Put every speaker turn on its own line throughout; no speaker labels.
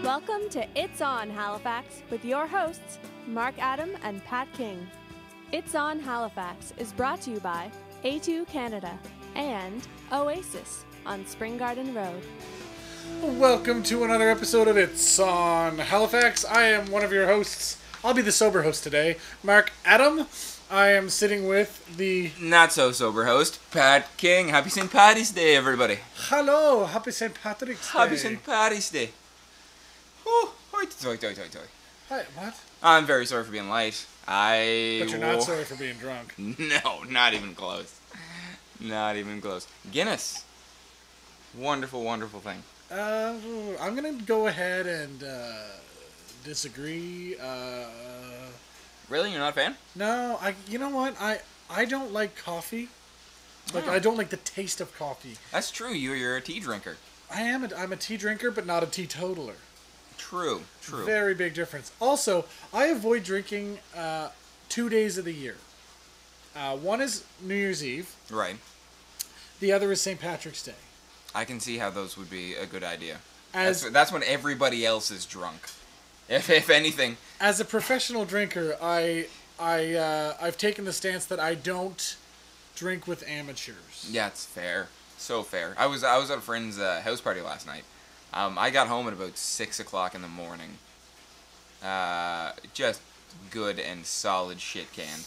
Welcome to It's On Halifax with your hosts, Mark Adam and Pat King. It's On Halifax is brought to you by A2 Canada and Oasis on Spring Garden Road.
Welcome to another episode of It's On Halifax. I am one of your hosts. I'll be the sober host today, Mark Adam. I am sitting with the
not so sober host, Pat King. Happy St. Paddy's Day, everybody.
Hello, happy St. Patrick's Day.
Happy St. Paddy's Day. Oh, toy.
Hi, what?
I'm very sorry for being late.
But you're not sorry for being drunk.
No, not even close. Not even close. Guinness. Wonderful, wonderful thing.
I'm going to go ahead and disagree.
Really? You're not a fan?
No, you know what? I don't like coffee. Like,
Oh.
I don't like the taste of coffee.
That's true. You're a tea drinker.
I'm a tea drinker, but not a teetotaler.
True.
Very big difference. Also, I avoid drinking 2 days of the year. One is New Year's Eve.
Right.
The other is St. Patrick's Day.
I can see how those would be a good idea.
As
that's when everybody else is drunk. If anything.
As a professional drinker, I've taken the stance that I don't drink with amateurs.
Yeah, it's fair. So fair. I was at a friend's house party last night. I got home at about 6 o'clock in the morning. Just good and solid shit can.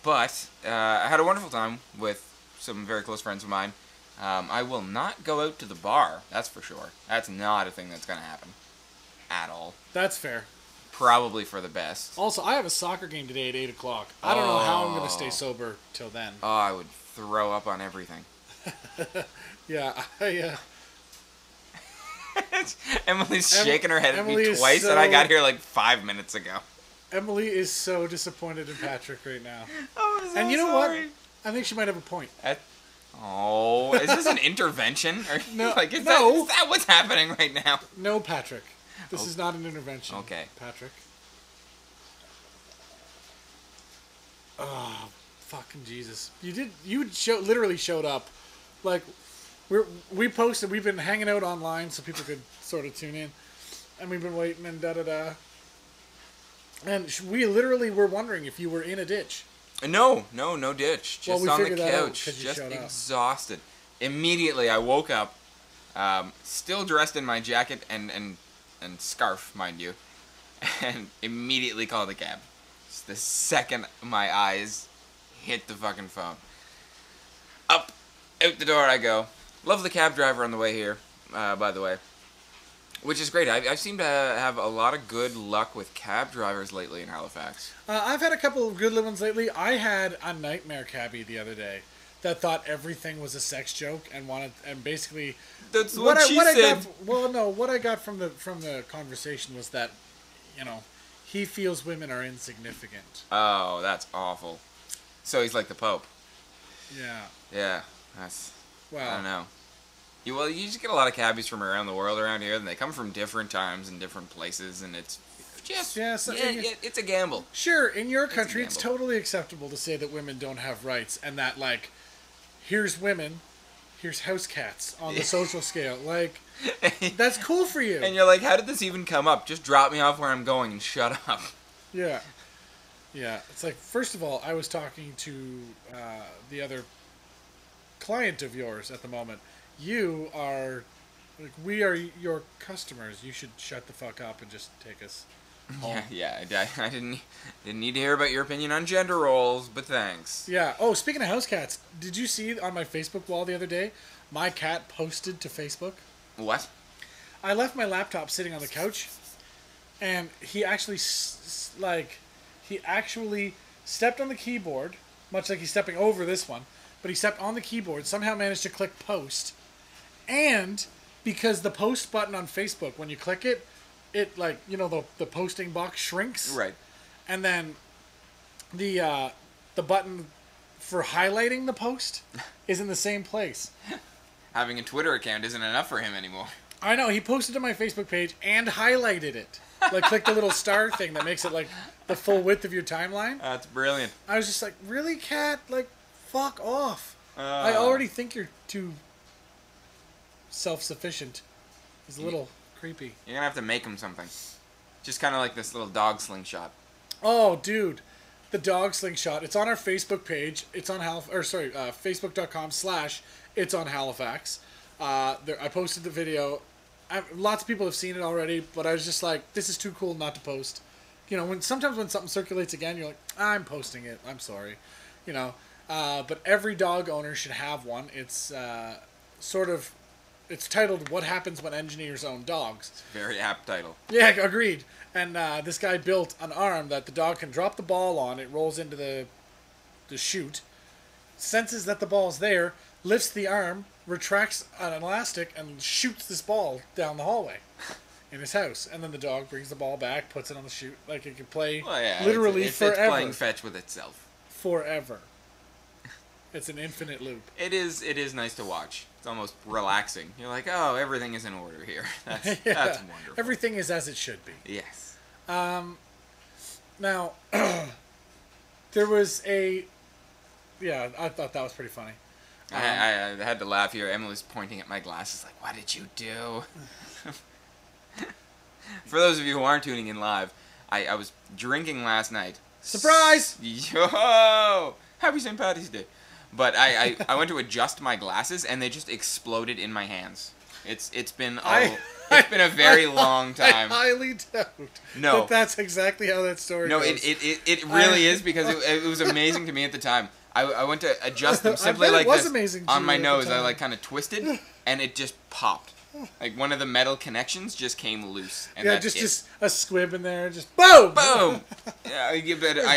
But I had a wonderful time with some very close friends of mine. I will not go out to the bar, that's for sure. That's not a thing that's going to happen. At all.
That's fair.
Probably for the best.
Also, I have a soccer game today at 8 o'clock. I don't know how I'm going to stay sober till then.
Oh, I would throw up on everything.
Yeah,
Emily's shaking her head at
Emily
me
is
twice,
so-
and I got here like 5 minutes ago.
Emily is so disappointed in Patrick right now.
Oh, I'm so
And you know
sorry.
what? I think she might have a point.
Oh, is this an intervention?
No,
is
no.
that what's happening right now?
No, Patrick. This is not an intervention.
Okay.
Patrick. Oh, fucking Jesus. Literally showed up. Like, we posted, we've been hanging out online so people could sort of tune in. And we've been waiting and da-da-da. And we literally were wondering if you were in a ditch.
No ditch.
Well,
Just
we
on the
figured that out
couch.
'cause you
Just
showed up.
exhausted. Immediately, I woke up, still dressed in my jacket and scarf, mind you, and immediately called a cab. Just the second my eyes hit the fucking phone. Up, out the door I go. Love the cab driver on the way here, by the way. Which is great. I seem to have a lot of good luck with cab drivers lately in Halifax.
I've had a couple of good ones lately. I had a nightmare cabbie the other day that thought everything was a sex joke and basically
That's what she said.
What I got from the conversation was that, he feels women are insignificant.
Oh, that's awful. So he's like the Pope.
Yeah.
Yeah, that's...
Well,
I don't know. You just get a lot of cabbies from around the world around here, and they come from different times and different places, and it's just... it's a gamble.
Sure, in your country, it's
gamble.
totally acceptable to say that women don't have rights and that, like, here's women, here's house cats on the social scale. Like, that's cool for you.
And you're like, how did this even come up? Just drop me off where I'm going and shut up.
Yeah. Yeah. It's like, first of all, I was talking to the other client of yours at the moment. You are, like, we are your customers. You should shut the fuck up and just take us home.
Yeah. I didn't need to hear about your opinion on gender roles, but thanks.
Yeah. Oh, speaking of house cats, did you see on my Facebook wall the other day, my cat posted to Facebook?
What?
I left my laptop sitting on the couch, and he actually, stepped on the keyboard, much like he's stepping over this one, but he stepped on the keyboard, somehow managed to click post, and because the post button on Facebook, when you click it, the posting box shrinks.
Right.
And then the button for highlighting the post is in the same place.
Having a Twitter account isn't enough for him anymore.
I know, he posted to my Facebook page and highlighted it. Like, click the little star thing that makes it, like, the full width of your timeline.
That's brilliant.
I was just like, really, cat? Like, fuck off. I already think you're too self-sufficient. He's a little creepy.
You're gonna have to make him something. Just kind of like this little dog slingshot.
Oh, dude. The dog slingshot. It's on our Facebook page. It's on Facebook.com/It's on Halifax. I posted the video. Lots of people have seen it already, but I was just like, this is too cool not to post. You know, sometimes when something circulates again, you're like, I'm posting it. I'm sorry. You know, but every dog owner should have one. It's it's titled "What Happens When Engineers Own Dogs."
It's a very apt title.
Yeah, agreed. And this guy built an arm that the dog can drop the ball on. It rolls into the chute, senses that the ball's there, lifts the arm, retracts an elastic, and shoots this ball down the hallway in his house. And then the dog brings the ball back, puts it on the chute. Like, it can play literally forever.
It's playing fetch with itself.
Forever. It's an infinite loop.
It is nice to watch. It's almost relaxing. You're like, oh, everything is in order here. That's wonderful.
Everything is as it should be.
Yes.
Now, there was I thought that was pretty funny.
I had to laugh here. Emily's pointing at my glasses like, what did you do? For those of you who aren't tuning in live, I was drinking last night.
Surprise!
Yo! Happy St. Paddy's Day. But I went to adjust my glasses and they just exploded in my hands. It's been a very long time.
I highly doubt that's exactly how that story goes.
It really is, because it was amazing to me at the time. I went to adjust them simply like this on my nose. I like kind of twisted and it just popped. Like one of the metal connections just came loose. And
just a squib in there, just boom!
Boom! Yeah, I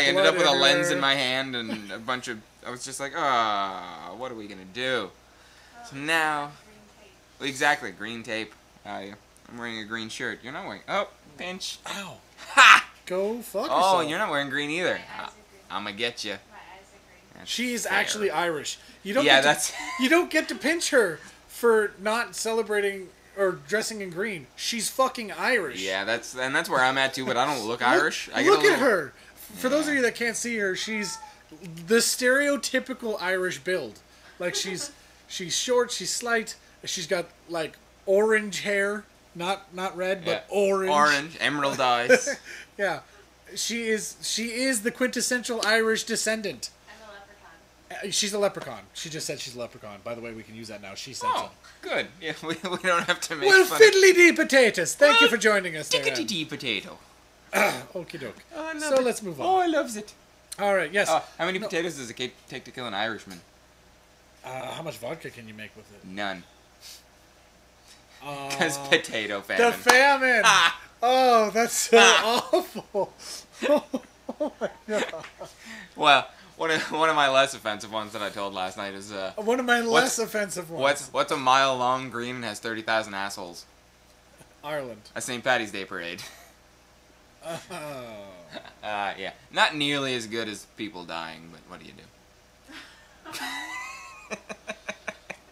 ended up with a lens in my hand and a bunch of... I was just like, what are we going to do? So now... Exactly, green tape. I'm wearing a green shirt. You're not wearing... Oh, pinch.
Ow.
Ha!
Go fuck yourself.
Oh, you're not wearing green either. I'm going to get you.
She's actually Irish. You don't get to pinch her for not celebrating or dressing in green. She's fucking Irish.
Yeah, that's where I'm at too, but I don't look Irish.
Look at her. For those of you that can't see her, she's the stereotypical Irish build. Like, she's short, she's slight, she's got like orange hair, not red, but orange.
Orange, emerald eyes.
Yeah. She is the quintessential Irish descendant. She's a leprechaun. She just said she's a leprechaun. By the way, we can use that now. She said so.
Good. Yeah, we don't have to make
well,
fun.
fiddly-dee potatoes. Thank you for joining us there.
Tickety-dee potato.
Okie doke. So let's move on.
Oh, I loves it.
All right, yes.
How many potatoes does it take to kill an Irishman?
How much vodka can you make with it?
None. Because potato famine.
The famine! Oh, that's so awful. Oh my God.
Well... One of my less offensive ones that I told last night is...
one of my less offensive ones.
What's a mile long green and has 30,000 assholes?
Ireland.
A St. Paddy's Day parade.
Oh.
Yeah. Not nearly as good as people dying, but what do you do?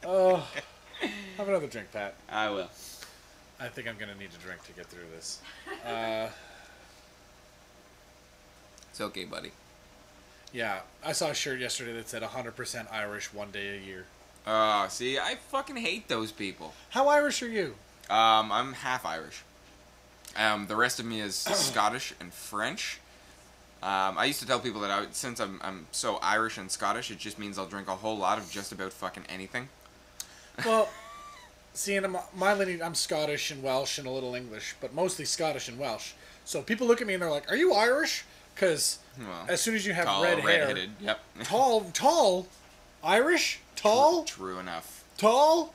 Oh. Have another drink, Pat.
I will.
I think I'm going to need a drink to get through this.
It's okay, buddy.
Yeah, I saw a shirt yesterday that said 100% Irish one day a year.
See, I fucking hate those people.
How Irish are you?
I'm half Irish. The rest of me is Scottish and French. I used to tell people that since I'm so Irish and Scottish, it just means I'll drink a whole lot of just about fucking anything.
Well, see, in my lineage, I'm Scottish and Welsh and a little English, but mostly Scottish and Welsh. So people look at me and they're like, "Are you Irish?" Because as soon as you have red hair,
redheaded, yep.
tall, Irish, tall,
true enough,
tall,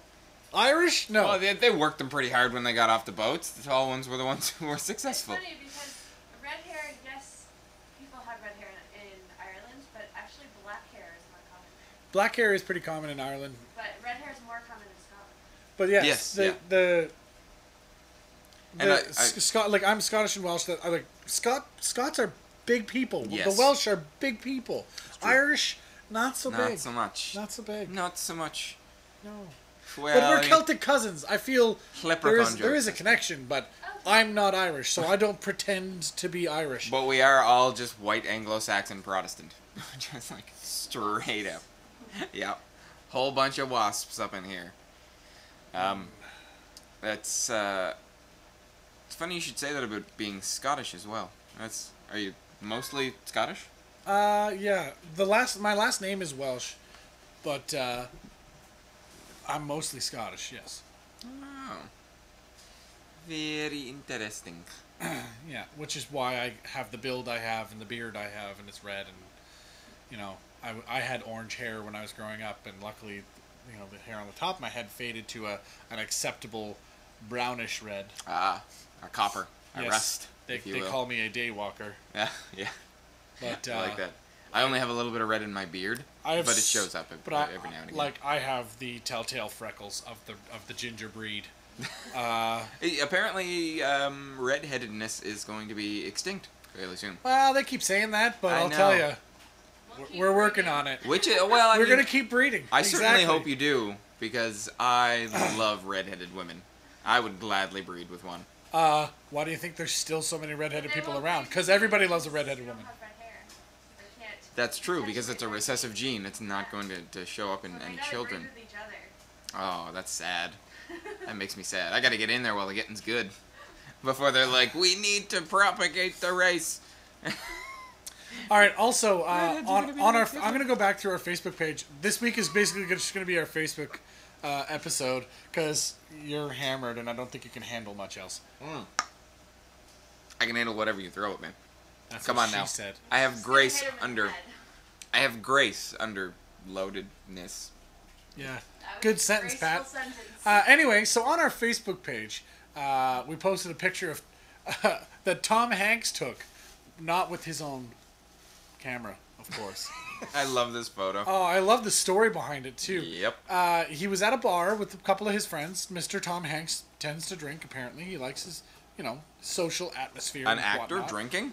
Irish. No,
well, they worked them pretty hard when they got off the boats. The tall ones were the ones who were successful.
It's funny because red hair, yes, people have red hair in Ireland, but actually black hair is more common.
Black hair is pretty common in Ireland.
But red hair is more common in Scotland.
But yes, I'm Scottish and Welsh. Scots are big people.
Yes.
The Welsh are big people. Irish, not so big.
Not so much.
Not so big.
Not so much.
No.
Well,
but we're Celtic cousins. I feel there is a connection, but I'm not Irish, so I don't pretend to be Irish.
But we are all just white Anglo-Saxon Protestant. Just like straight up. Yep. Whole bunch of wasps up in here. That's It's funny you should say that about being Scottish as well. Are you mostly Scottish?
Yeah. My last name is Welsh, but I'm mostly Scottish. Yes.
Oh. Very interesting.
Yeah, which is why I have the build I have and the beard I have, and it's red, and you know, I had orange hair when I was growing up, and luckily, you know, the hair on the top of my head faded to an acceptable brownish red.
Ah, a copper, a
Yes,
rust.
They
if you will.
call me a day walker.
Yeah, yeah.
But
I like that. I only have a little bit of red in my beard, but it shows up every now and again.
Like I have the telltale freckles of the ginger breed.
Apparently, redheadedness is going to be extinct fairly soon.
Well, they keep saying that, but I'll
know.
tell you,
We'll
we're working
keep
on it.
Which, well, I
We're
mean,
gonna keep breeding.
I
Exactly.
certainly hope you do, because I love redheaded women. I would gladly breed with one.
Why do you think there's still so many redheaded people around? Because everybody loves a redheaded woman.
That's true, because it's a recessive gene. It's not going to show up in any children. Oh, that's sad. That makes me sad. I gotta get in there while the getting's good. Before they're like, we need to propagate the race.
All right. Also,
Redheads are
on
gonna be
our,
next,
I'm gonna go back through our Facebook page. This week is basically just gonna be our Facebook episode because you're hammered and I don't think you can handle much else.
I can handle whatever you throw at me.
That's
Come
what
on
she
now.
said.
I have grace under. I have grace under loadedness.
Yeah. Good sentence, Pat.
Sentence.
Anyway, so on our Facebook page, we posted a picture of that Tom Hanks took, not with his own camera, of course.
I love this photo.
Oh, I love the story behind it too.
Yep.
He was at a bar with a couple of his friends. Mr. Tom Hanks tends to drink. Apparently, he likes his, social atmosphere.
An
and
actor
whatnot.
drinking?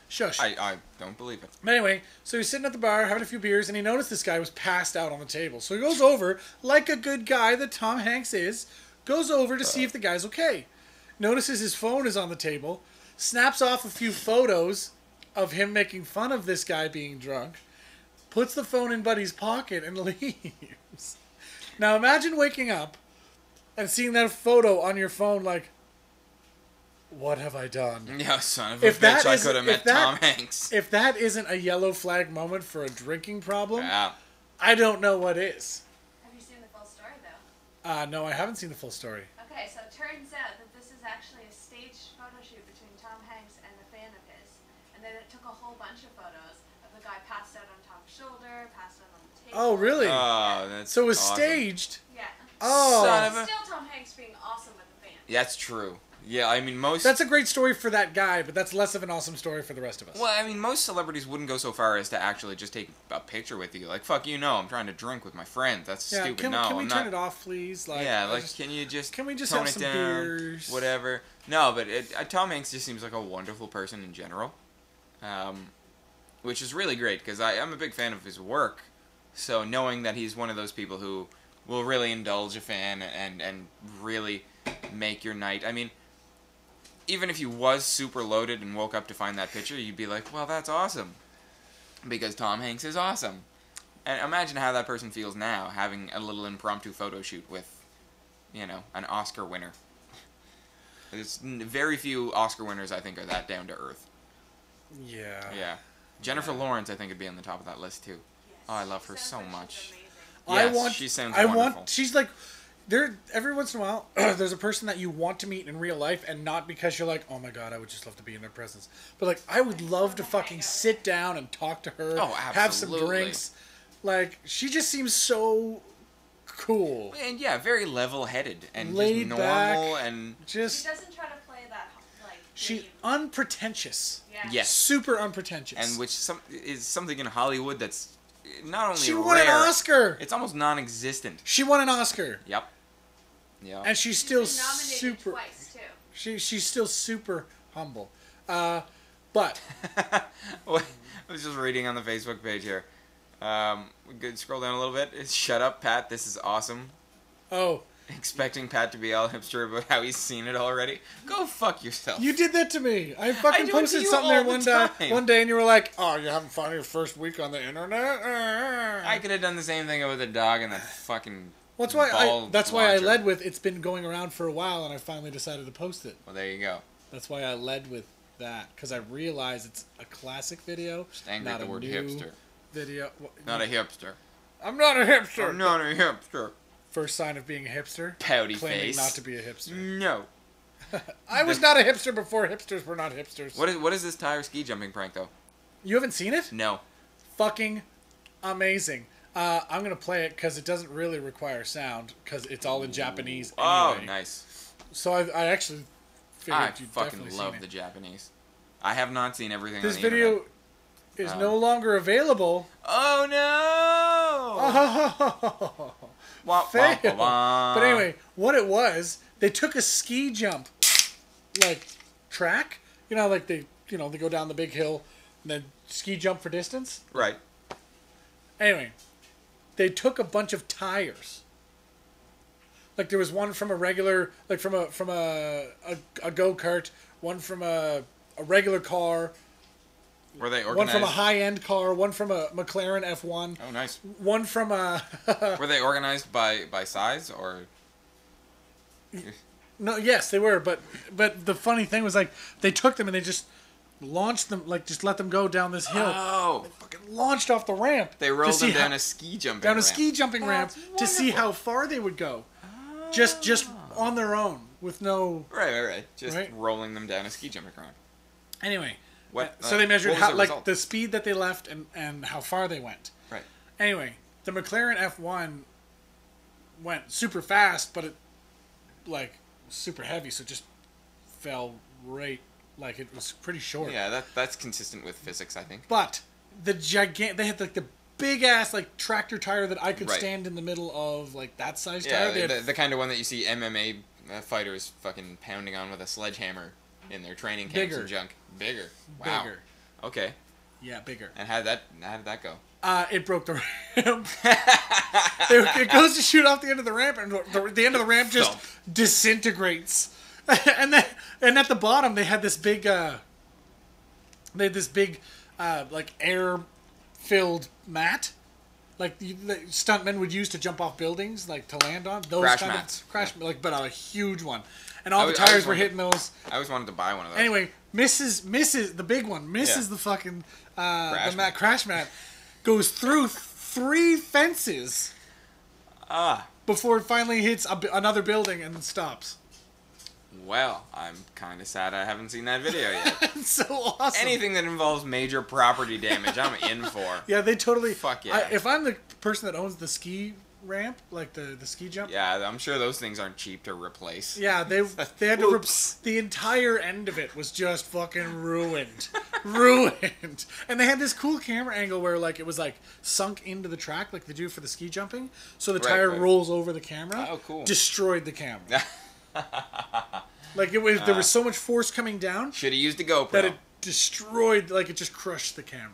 Shush.
I don't believe it.
But anyway, so he's sitting at the bar having a few beers, and he noticed this guy was passed out on the table. So he goes over, like a good guy that Tom Hanks is, goes over to see if the guy's okay. Notices his phone is on the table, snaps off a few photos of him making fun of this guy being drunk, puts the phone in Buddy's pocket, and leaves. Now imagine waking up and seeing that photo on your phone like, what have I done?
Yeah, son of a bitch, I could have met Tom Hanks.
If that isn't a yellow flag moment for a drinking problem,
Yeah.
I don't know what is.
Have you seen the full story, though?
No, I haven't seen the full story.
Okay, so it turns out that this is actually a staged photo shoot between Tom Hanks and a fan of his. And then it took a whole bunch of photos of the guy passed out on Tom's shoulder, passed out on the table.
Oh, really?
Oh, that's
So it was
awesome.
staged?
Yeah.
Oh.
Son of a...
Still Tom Hanks being awesome with the fan.
That's true. Yeah, I mean, most...
That's a great story for that guy, but that's less of an awesome story for the rest of us.
Well, I mean, most celebrities wouldn't go so far as to actually just take a picture with you. Like, fuck you, no, I'm trying to drink with my friends. That's stupid.
Can we
I'm
turn
not...
it off, please? Like,
Yeah, like, can we just
tone
have
some
down,
beers?
whatever. No, but Tom Hanks just seems like a wonderful person in general, which is really great, because I'm a big fan of his work, so knowing that he's one of those people who will really indulge a fan and really make your night. I mean, even if you was super loaded and woke up to find that picture, you'd be like, well, that's awesome, because Tom Hanks is awesome. And imagine how that person feels now, having a little impromptu photo shoot with, an Oscar winner. There's very few Oscar winners, I think, are that down to earth.
Yeah.
Yeah. Jennifer Lawrence, I think, would be on the top of that list, too.
Yes.
Oh, I love her
She
so
sounds like
much.
she's amazing.
Yes, she sounds wonderful.
She's like, every once in a while, there's a person that you want to meet in real life, and not because you're like, oh my god, I would just love to be in their presence. But like, I would love to fucking sit down and talk to her,
Oh,
have some
absolutely.
drinks. Like, she just seems so cool.
And yeah, very level-headed and
Laid
just normal
back.
and...
She
Just,
doesn't try to play that, like,
she's
game.
unpretentious.
Yeah.
Yes.
Super unpretentious.
And which is something in Hollywood that's not only
she
rare,
won an Oscar.
it's almost non-existent.
She won an Oscar.
Yep. Yeah.
And she's
She's
still
been nominated
super.
twice, too.
She's still super humble. But
I was just reading on the Facebook page here. We could scroll down a little bit. It's, shut up, Pat. This is awesome.
oh,
Expecting Pat to be all hipster about how he's seen it already. Go fuck yourself.
you did that to me. I fucking
do it to
posted
you
something there
all
one
the
day,
time.
one day, and you were like, "Oh, you haven't found your first week on the internet."
I could have done the same thing with a dog and that fucking.
Well, that's why
ball
that's why I
launcher.
led with it's been going around for a while, and I finally decided to post it.
Well, there you go.
That's why I led with that, because I realize it's a classic video,
Just angry
not
at the
a
word
new
hipster.
video.
Not a hipster.
I'm not a hipster.
I'm not a hipster.
First sign of being a hipster.
Pouty
Claiming
face.
not to be a hipster.
No.
I was not a hipster before hipsters were not hipsters.
What is this tire ski jumping prank though?
You haven't seen it?
No.
Fucking amazing. I'm gonna play it because it doesn't really require sound because it's all in Japanese.
Oh,
Anyway.
nice.
So I actually figured
I
you'd
fucking
definitely
love
seen
the
it.
Japanese. I have not seen everything.
This
on the
video
internet.
is no longer available.
Oh no! Wah,
Fail.
wah, wah, wah.
But anyway, what it was, they took a ski jump, like, track. You know, like they go down the big hill and then ski jump for distance.
Right.
Anyway, they took a bunch of tires. Like there was one from a regular, like from a go-kart, one from a regular car,
Were they
one
organized?
from a high-end car, one from a McLaren F1,
Oh, nice.
one from a...
Were they organized by size or?
No, yes, they were, but the funny thing was, like, they took them and they just launched them, like, just let them go down this hill.
Oh,
Fucking launched off the ramp.
they rolled them down a ski jumping
down a
ramp.
ski jumping ramp
That's
to see
wonderful.
how far they would go. Just on their own with no...
Right. Just
Right.
rolling them down a ski jumping ramp.
Anyway,
What?
so they measured
what was
how,
the
like
result?
the speed that they left and how far they went.
Right.
Anyway, the McLaren F1 went super fast, but it like super heavy, so it just fell right, like it was pretty short.
Yeah, that's consistent with physics, I think.
But the they had like the big ass like tractor tire that I could
Right.
stand in the middle of, like that size
Yeah,
tire. They had
the kind of one that you see MMA fighters fucking pounding on with a sledgehammer in their training camps
Bigger.
and junk. Bigger. Wow.
bigger.
Okay.
Yeah, bigger.
And how did that go?
It broke the ramp. It goes to shoot off the end of the ramp, and the end of the ramp just
Thump.
disintegrates. and at the bottom they had this big, like air-filled mat, like the stuntmen would use to jump off buildings, like to land on. Those
Crash
kind
mats.
of crash, like, but a huge one, and all
I
the
was
tires were
wondering-
hitting those.
I always wanted to buy one of those.
Anyway, misses the big one, misses
Yeah.
the fucking
Crash mat.
crash mat, goes through 3 fences before it finally hits another building and stops.
Well, I'm kind of sad I haven't seen that video yet.
It's so awesome.
Anything that involves major property damage, I'm in for.
Yeah, they totally.
Fuck yeah.
If I'm the person that owns the ski ramp, like the ski jump.
Yeah, I'm sure those things aren't cheap to replace.
Yeah, they had to.
Oops.
The entire end of it was just fucking ruined, ruined. And they had this cool camera angle where like it was like sunk into the track, like they do for the ski jumping. So the
Right,
tire
right.
rolls over the camera.
Oh, cool.
Destroyed the camera. Like it was, there was so much force coming down
Should have used a GoPro.
that it destroyed. Like it just crushed the camera.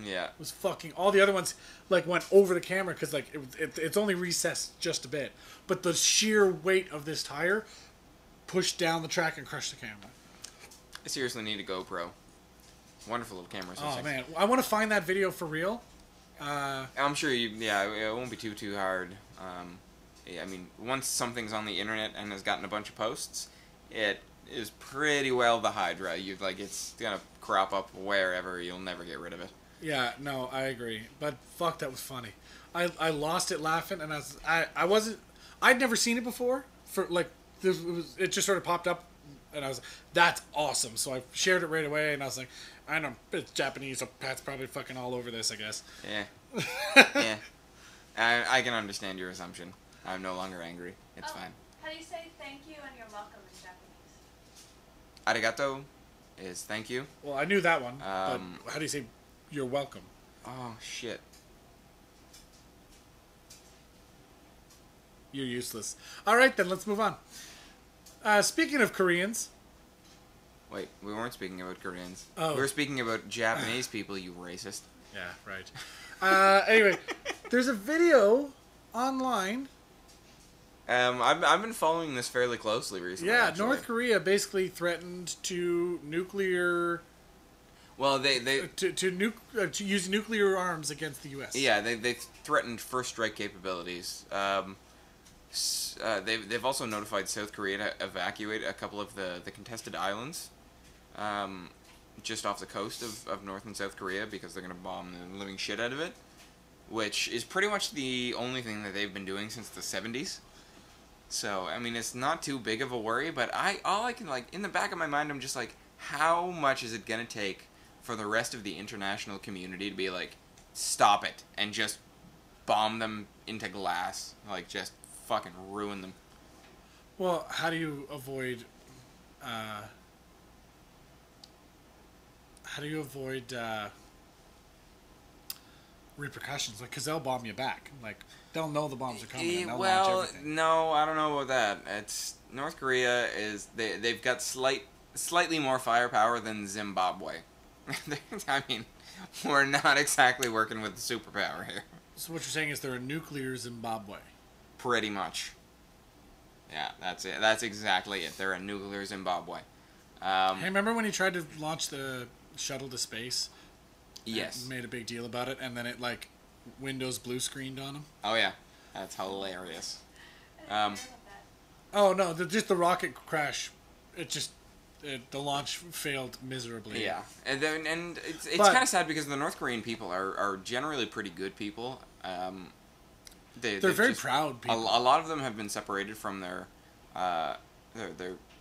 Yeah.
It was fucking. All the other ones like went over the camera because like it's only recessed just a bit, but the sheer weight of this tire pushed down the track and crushed the camera.
I seriously need a GoPro. Wonderful little camera.
Oh man, I want to find that video for real.
I'm sure it won't be too hard. Yeah, I mean, once something's on the internet and has gotten a bunch of posts, it is pretty well the Hydra. It's gonna crop up wherever. You'll never get rid of it.
Yeah, no, I agree. But fuck, that was funny. I lost it laughing, and I'd never seen it before. For like, it just sort of popped up, and I was like, that's awesome. So I shared it right away, and I was like, I know it's Japanese, so Pat's probably fucking all over this, I guess.
Yeah. Yeah. I can understand your assumption. I'm no longer angry. It's fine.
How do you say thank you and you're welcome in Japanese?
Arigato is thank you.
Well, I knew that one, but
Um,
how do you say you're welcome?
Oh, shit.
You're useless. All right, then, let's move on. Speaking of Koreans,
Wait, we weren't speaking about Koreans.
Oh.
We were speaking about Japanese people, you racist.
yeah, right. Anyway, there's a video online.
I've been following this fairly closely recently.
Yeah,
actually.
North Korea basically threatened to nuclear
Well, they
to use nuclear arms against the U.S.
yeah, they threatened first strike capabilities. They've also notified South Korea to evacuate a couple of the contested islands just off the coast of North and South Korea because they're going to bomb the living shit out of it, which is pretty much the only thing that they've been doing since the 70s. So, I mean, it's not too big of a worry, but all I can, like, in the back of my mind, I'm just like, how much is it going to take for the rest of the international community to be like, stop it, and just bomb them into glass, like, just fucking ruin them?
Well, how do you avoid repercussions? Like, because they'll bomb you back. Like, they'll know the bombs are coming and they'll launch everything.
No, I don't know about that. It's North Korea is they've got slightly more firepower than Zimbabwe. I mean, we're not exactly working with the superpower here.
So what you're saying is they're a nuclear Zimbabwe.
Pretty much. Yeah, that's it. That's exactly it. They're a nuclear Zimbabwe.
Hey, remember when he tried to launch the shuttle to space?
Yes.
Made a big deal about it, and then it, like, Windows blue screened on him?
Oh, yeah. That's hilarious.
Oh, no, just the rocket crash. The launch failed miserably.
Yeah. And it's kind of sad because the North Korean people are generally pretty good people. They're
very proud people.
A lot of them have been separated from their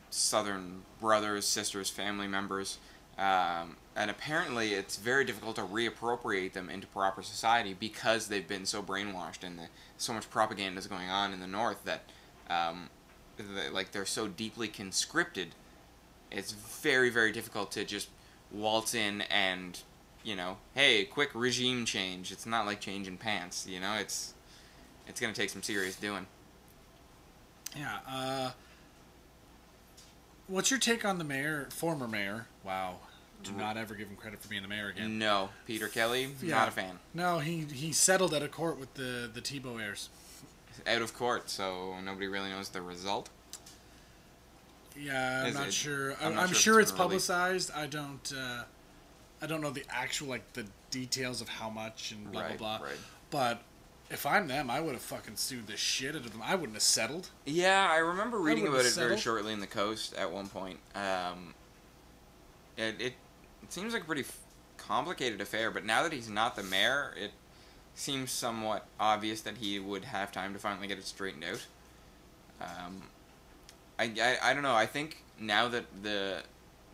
southern brothers, sisters, family members. And apparently it's very difficult to reappropriate them into proper society because they've been so brainwashed and so much propaganda is going on in the North that they're so deeply conscripted. It's very, very difficult to just waltz in and, hey, quick regime change. It's not like changing pants, it's going to take some serious doing.
Yeah, what's your take on the former mayor? Wow. Do not ever give him credit for being the mayor again.
No. Peter Kelly, not a fan.
No, he settled out of court with the Tebow heirs.
Out of court, so nobody really knows the result?
Yeah, I'm not sure. I'm sure it's publicized. I don't know the actual, the details of how much and blah, blah, blah.
Right.
But if I'm them, I would have fucking sued the shit out of them. I wouldn't have settled.
Yeah, I remember reading about it very shortly in the Coast at one point. It seems like a pretty complicated affair, but now that he's not the mayor, it seems somewhat obvious that he would have time to finally get it straightened out. I don't know. I think now that the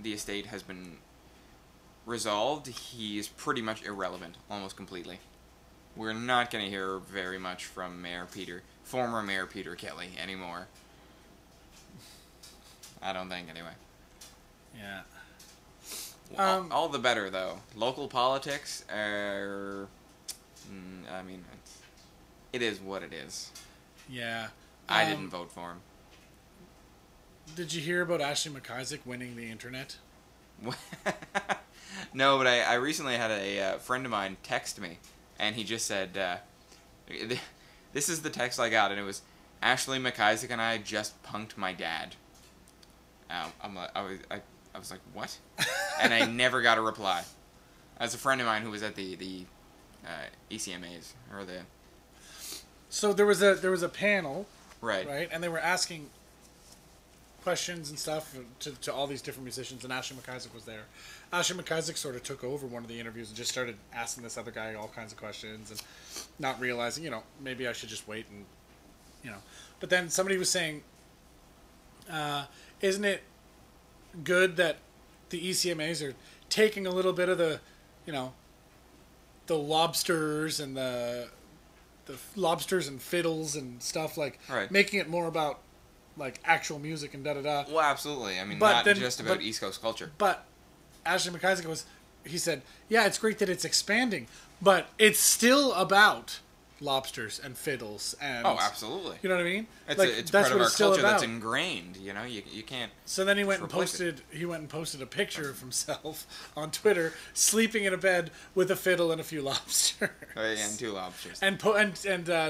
estate has been resolved, he's pretty much irrelevant, almost completely. We're not going to hear very much from former Mayor Peter Kelly anymore. I don't think, anyway.
Yeah.
All the better, though. Local politics are... I mean, it is what it is.
Yeah.
I didn't vote for him.
Did you hear about Ashley McIsaac winning the internet?
No, but I recently had a friend of mine text me, and he just said, this is the text I got, and it was, Ashley McIsaac and I just punked my dad. I was like, what? And I never got a reply. As a friend of mine who was at the ECMAs, or the...
So there was a panel,
right?
And they were asking questions and stuff to all these different musicians, and Ashley McIsaac was there. Ashley McIsaac sort of took over one of the interviews and just started asking this other guy all kinds of questions, and not realizing, maybe I should just wait and, But then somebody was saying, isn't it good that the ECMAs are taking a little bit of the, the lobsters and the lobsters and fiddles and stuff, making it more about, actual music and da-da-da.
Well, absolutely. I mean, not just about East Coast culture.
But Ashley McIsaac he said, yeah, it's great that it's expanding, but it's still about lobsters and fiddles and...
Oh, absolutely.
You know what I mean?
It's part of our culture that's ingrained, you can't...
So then he went and posted a picture of himself on Twitter, sleeping in a bed with a fiddle and a few lobsters.
And 2 lobsters.
And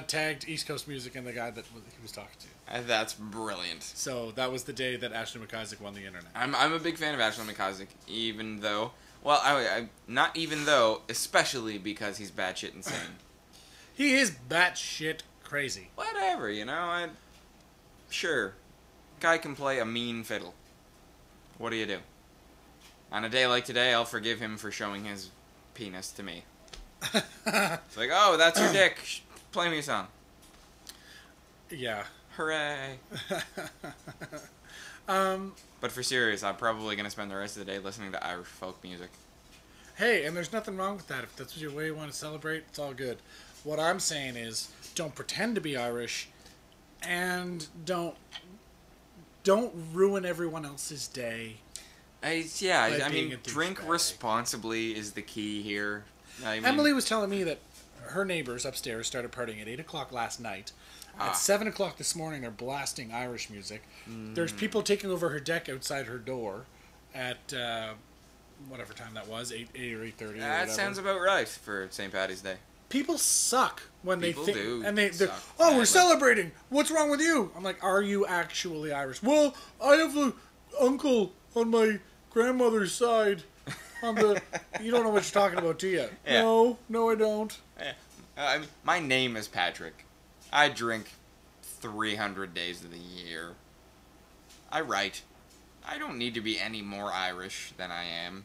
tagged East Coast Music and the guy that he was talking to.
That's brilliant.
So that was the day that Ashley McIsaac won the internet.
I'm a big fan of Ashley McIsaac, even though... Well, not even though, especially because he's batshit insane.
He is batshit crazy.
Whatever, sure. Guy can play a mean fiddle. What do you do? On a day like today, I'll forgive him for showing his penis to me. It's like, oh, that's your dick. Play me a song.
Yeah.
Hooray. But for serious, I'm probably going to spend the rest of the day listening to Irish folk music.
Hey, and there's nothing wrong with that. If that's your way you want to celebrate, it's all good. What I'm saying is, don't pretend to be Irish, and don't ruin everyone else's day.
I mean, drink responsibly is the key here.
Emily was telling me that her neighbors upstairs started partying at 8 o'clock last night. At 7 o'clock this morning, they're blasting Irish music. There's people taking over her deck outside her door at whatever time that was, 8 or 8:30.
That sounds about right for St. Paddy's Day.
People suck when
People
they think,
do
and they're,
suck
oh,
badly.
we're celebrating. What's wrong with you? I'm like, are you actually Irish? Well, I have an uncle on my grandmother's side. You don't know what you're talking about, do you?
Yeah.
No, I don't.
I mean, my name is Patrick. I drink 300 days of the year. I write. I don't need to be any more Irish than I am.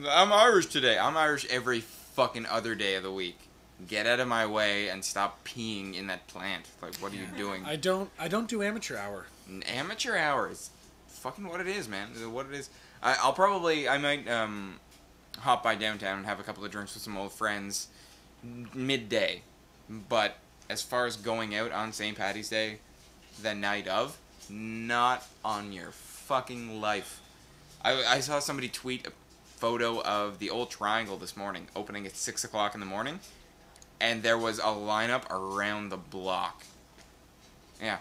I'm Irish today. I'm Irish every fucking other day of the week. Get out of my way and stop peeing in that plant. Like, what are you doing?
I don't do amateur hour.
An amateur hour is fucking what it is, man. What it is. I might hop by downtown and have a couple of drinks with some old friends midday. But as far as going out on St. Paddy's Day, the night of, not on your fucking life. I saw somebody tweet a photo of the old Triangle this morning, opening at 6 o'clock in the morning, and there was a lineup around the block. Yeah.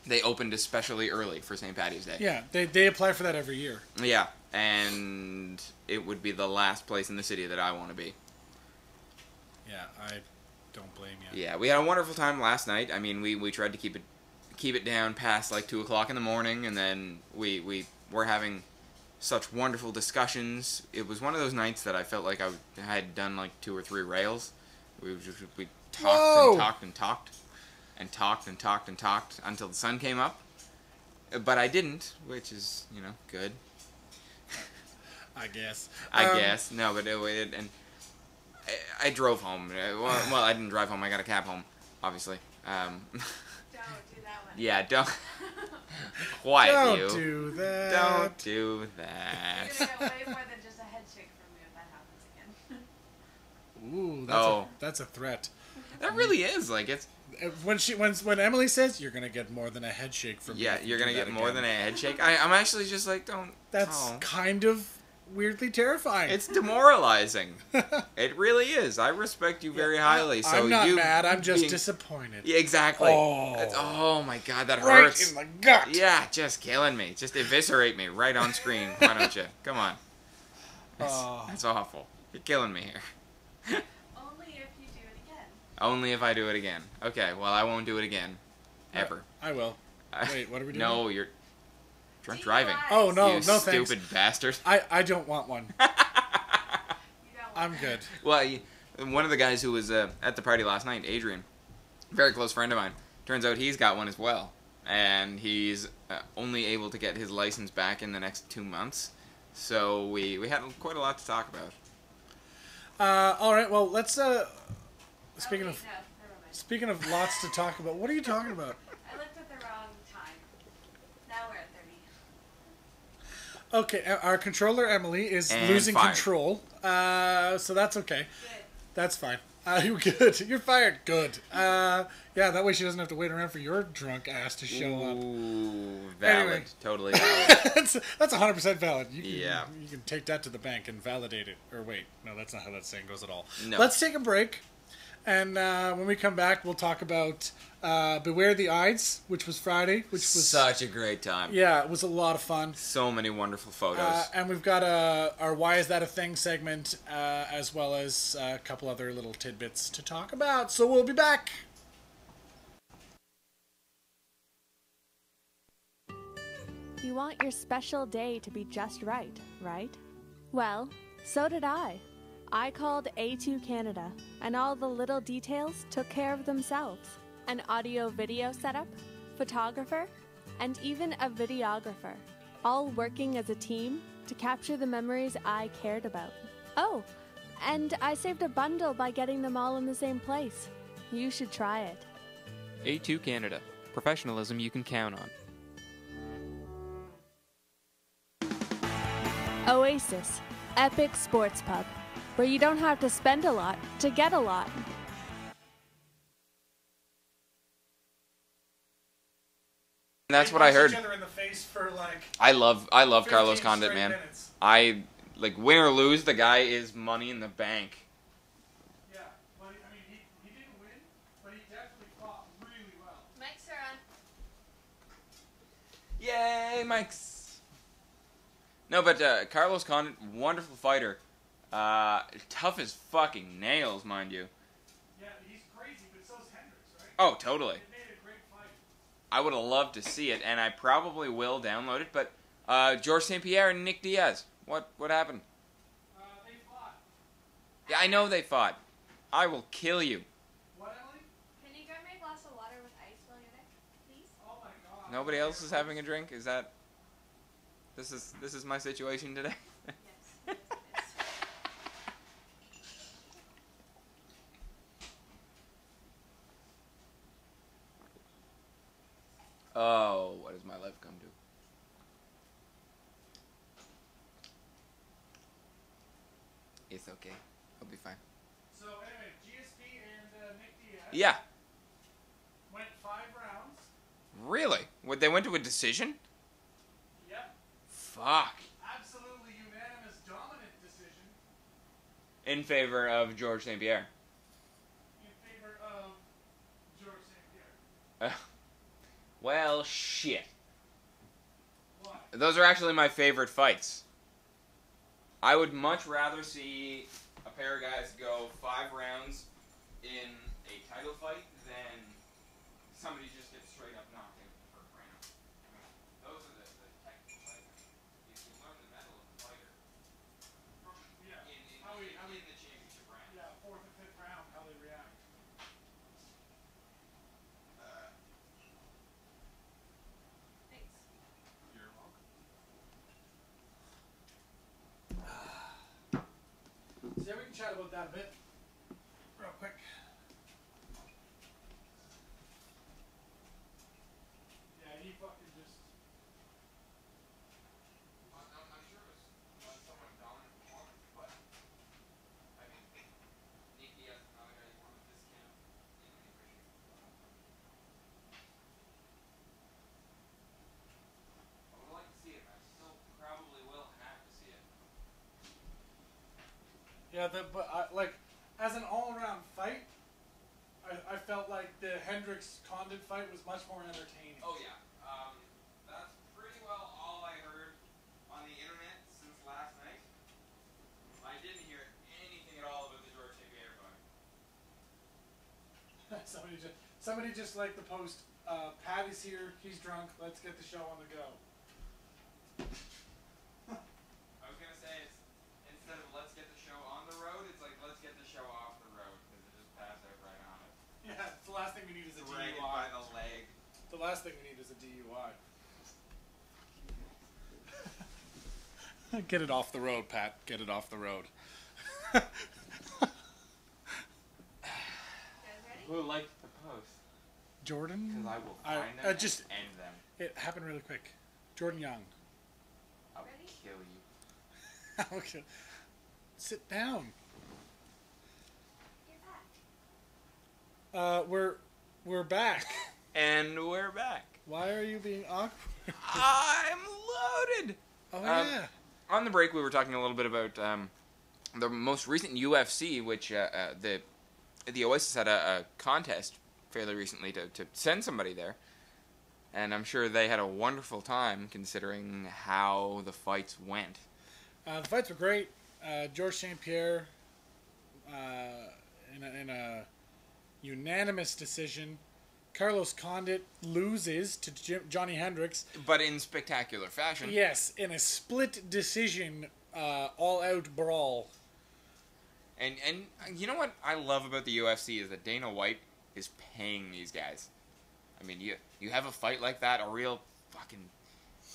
They opened especially early for St. Paddy's Day.
Yeah, they apply for that every year.
Yeah, and it would be the last place in the city that I want to be.
Yeah, I don't blame you.
Yeah, we had a wonderful time last night. I mean, we tried to keep it down past like 2 o'clock in the morning, and then we were having such wonderful discussions. It was one of those nights that I felt like I had done like 2 or 3 rails. We talked
Whoa!
and talked and talked and talked and talked and talked until the sun came up. But I didn't, which is, good.
I guess.
I guess. No, but and I drove home. Well, I didn't drive home. I got a cab home, obviously.
Don't do that one.
Yeah, don't. Quiet,
Don't
you.
do that.
Don't do that.
You're gonna get way more than just a head shake from me if that happens again.
Ooh, that's a threat.
That really is like it's.
When Emily says you're gonna get more than a head shake from me.
Yeah,
if you
you're
do
gonna
that
get more
again.
than a head shake. I'm actually just like don't.
That's
oh.
kind of weirdly terrifying.
It's demoralizing. It really is. I respect you very highly. So
I'm not
you
mad. I'm just
being-
disappointed.
Yeah, exactly.
Oh.
Oh my god, that
Right
hurts.
in the gut.
Yeah, just killing me. Just eviscerate me right on screen. Why don't you? Come on. That's awful. You're killing me here.
Only if you do it again.
Only if I do it again. Okay, well, I won't do it again. Ever.
I will. Wait, what are we doing?
No, you're drunk driving.
Oh, no,
you
no
stupid
thanks.
bastard.
I don't want one.
You don't want
I'm good.
Well, one of the guys who was at the party last night, Adrian, very close friend of mine, turns out he's got one as well. And he's only able to get his license back in the next 2 months. So we had quite a lot to talk about.
All right, well, let's...
Oh,
Speaking
wait,
of
no, never mind.
speaking of lots to talk about, what are you talking about?
I looked at the wrong time. Now we're at 30.
Okay, our controller Emily is
And
losing
fired.
control, so that's okay.
Good.
That's fine. You're good. You're fired. Good. Yeah, that way she doesn't have to wait around for your drunk ass to show up.
Ooh, valid.
Anyway.
Totally valid.
that's 100% valid. You can,
Yeah.
You can take that to the bank and validate it. Or wait, no, that's not how that saying goes at all.
No.
Let's take a break, and when we come back, we'll talk about Beware the Ides, which was Friday, which was
Such a great time.
yeah, it was a lot of fun.
So many wonderful photos.
And we've got our Why Is That a Thing segment, as well as a couple other little tidbits to talk about. So we'll be back.
You want your special day to be just right, right? Well, so did I. I called A2 Canada, and all the little details took care of themselves. An audio-video setup, photographer, and even a videographer, all working as a team to capture the memories I cared about. Oh, and I saved a bundle by getting them all in the same place. You should try it.
A2 Canada. Professionalism you can count on.
Oasis, epic sports pub, where you don't have to spend a lot to get a lot.
That's
They
what I
punch
heard.
Each other in the face for like
I love
15
Carlos Condit,
straight
man.
minutes.
I like win or lose, the guy is money in the bank.
Yeah, well, I mean, he didn't win, but he definitely fought really well.
Mics are on.
Yay, Mike's. No, but Carlos Condit, wonderful fighter. Tough as fucking nails, mind you.
Yeah, he's crazy, but so's Hendricks, right?
Oh, totally.
It made a great fight.
I would have loved to see it, and I probably will download it. But George St. Pierre and Nick Diaz, what happened?
They fought.
Yeah, I know they fought. I will kill you.
What, Emily?
Can you grab me a glass of water with ice while you're there, please?
Oh my god.
Nobody else is having a drink? Is that? This is my situation today.
Yes, it is.
Oh, what has my life come to? It's okay. I'll be fine.
So anyway, GSP and Nick Diaz
Yeah.
went 5 rounds.
Really? What, they went to a decision?
Yep.
Fuck.
Absolutely unanimous, dominant decision
In favor of George St. Pierre.
in favor of George St. Pierre.
Well, shit.
What?
Those are actually my favorite fights. I would much rather see a pair of guys go 5 rounds in a title fight than somebody just get straight up knocked in the first round. Those are the technical fights. You can learn the mettle of the fighter
Yeah.
in
How we
the championship round.
yeah, 4th and 5th round, how they react.
Thanks.
You're welcome. So yeah, we can chat about that a bit. Real quick. Yeah, he fucking just
I'm sure it was somewhat dominant performance, but I mean, Nick Diaz is another guy you want to discount in any way, shape, or form. I would like to see it, but I still probably will have to see it.
yeah, but like as an all-around fight, I felt like the Hendricks Condit fight was much more entertaining.
Oh yeah, that's pretty well all I heard on the internet since last night. I didn't hear anything at all about the George St. Pierre fight.
somebody just like the post. Paddy's here. He's drunk. Let's get the show on the go.
I was gonna say it's instead of let's get the show on the road, it's like let's get the show off the road because it just passed out right on it.
Yeah, the last thing we need is a
Drag it
DUI.
by the leg.
The last thing we need is a DUI. Get it off the road, Pat. Get it off the road.
You guys ready?
Who liked the post?
Jordan?
Because I will find them
just
and end them.
it happened really quick. Jordan Young.
I'll
Ready?
kill you.
Okay. Sit down.
You're back.
We're back.
And we're back.
Why are you being awkward?
I'm loaded.
Oh yeah.
On the break, we were talking a little bit about the most recent UFC, which the Oasis had a contest fairly recently to send somebody there. And I'm sure they had a wonderful time considering how the fights went.
The fights were great. George St. Pierre, in a unanimous decision. Carlos Condit loses to Johnny Hendricks.
But in spectacular fashion.
Yes, in a split decision, all-out brawl.
And you know what I love about the UFC is that Dana White is paying these guys. I mean, you have a fight like that, a real fucking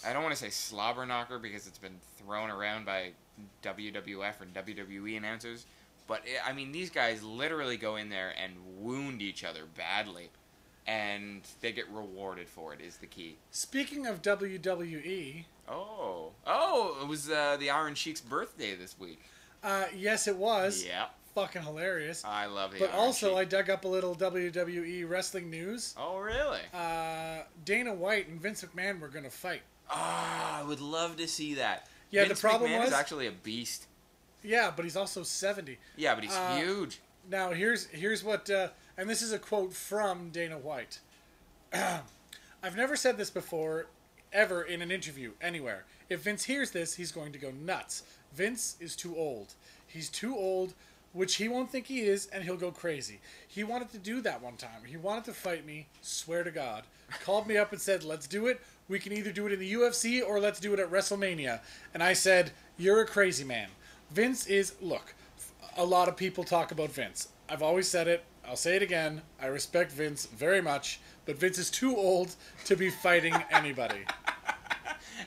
I don't want to say slobber knocker because it's been thrown around by WWF or WWE announcers, but I mean, these guys literally go in there and wound each other badly, and they get rewarded for it, is the key.
Speaking of WWE...
Oh, it was the Iron Sheik's birthday this week.
Yes, it was.
Yeah.
Fucking hilarious.
I love the
But
Iron
also,
Sheik.
I dug up a little WWE wrestling news.
Oh, really?
Dana White and Vince McMahon were going to fight.
I would love to see that.
Yeah,
Vince
the problem
McMahon
was...
is actually a beast.
Yeah, but he's also 70.
Yeah, but he's huge.
Now, here's what... and this is a quote from Dana White. I've never said this before, ever in an interview, anywhere. If Vince hears this, he's going to go nuts. Vince is too old. He's too old, which he won't think he is, and he'll go crazy. He wanted to do that one time. He wanted to fight me, swear to God. Called me up and said, let's do it. We can either do it in the UFC or let's do it at WrestleMania. And I said, you're a crazy man. Vince is... Look, a lot of people talk about Vince. I've always said it. I'll say it again. I respect Vince very much, but Vince is too old to be fighting anybody.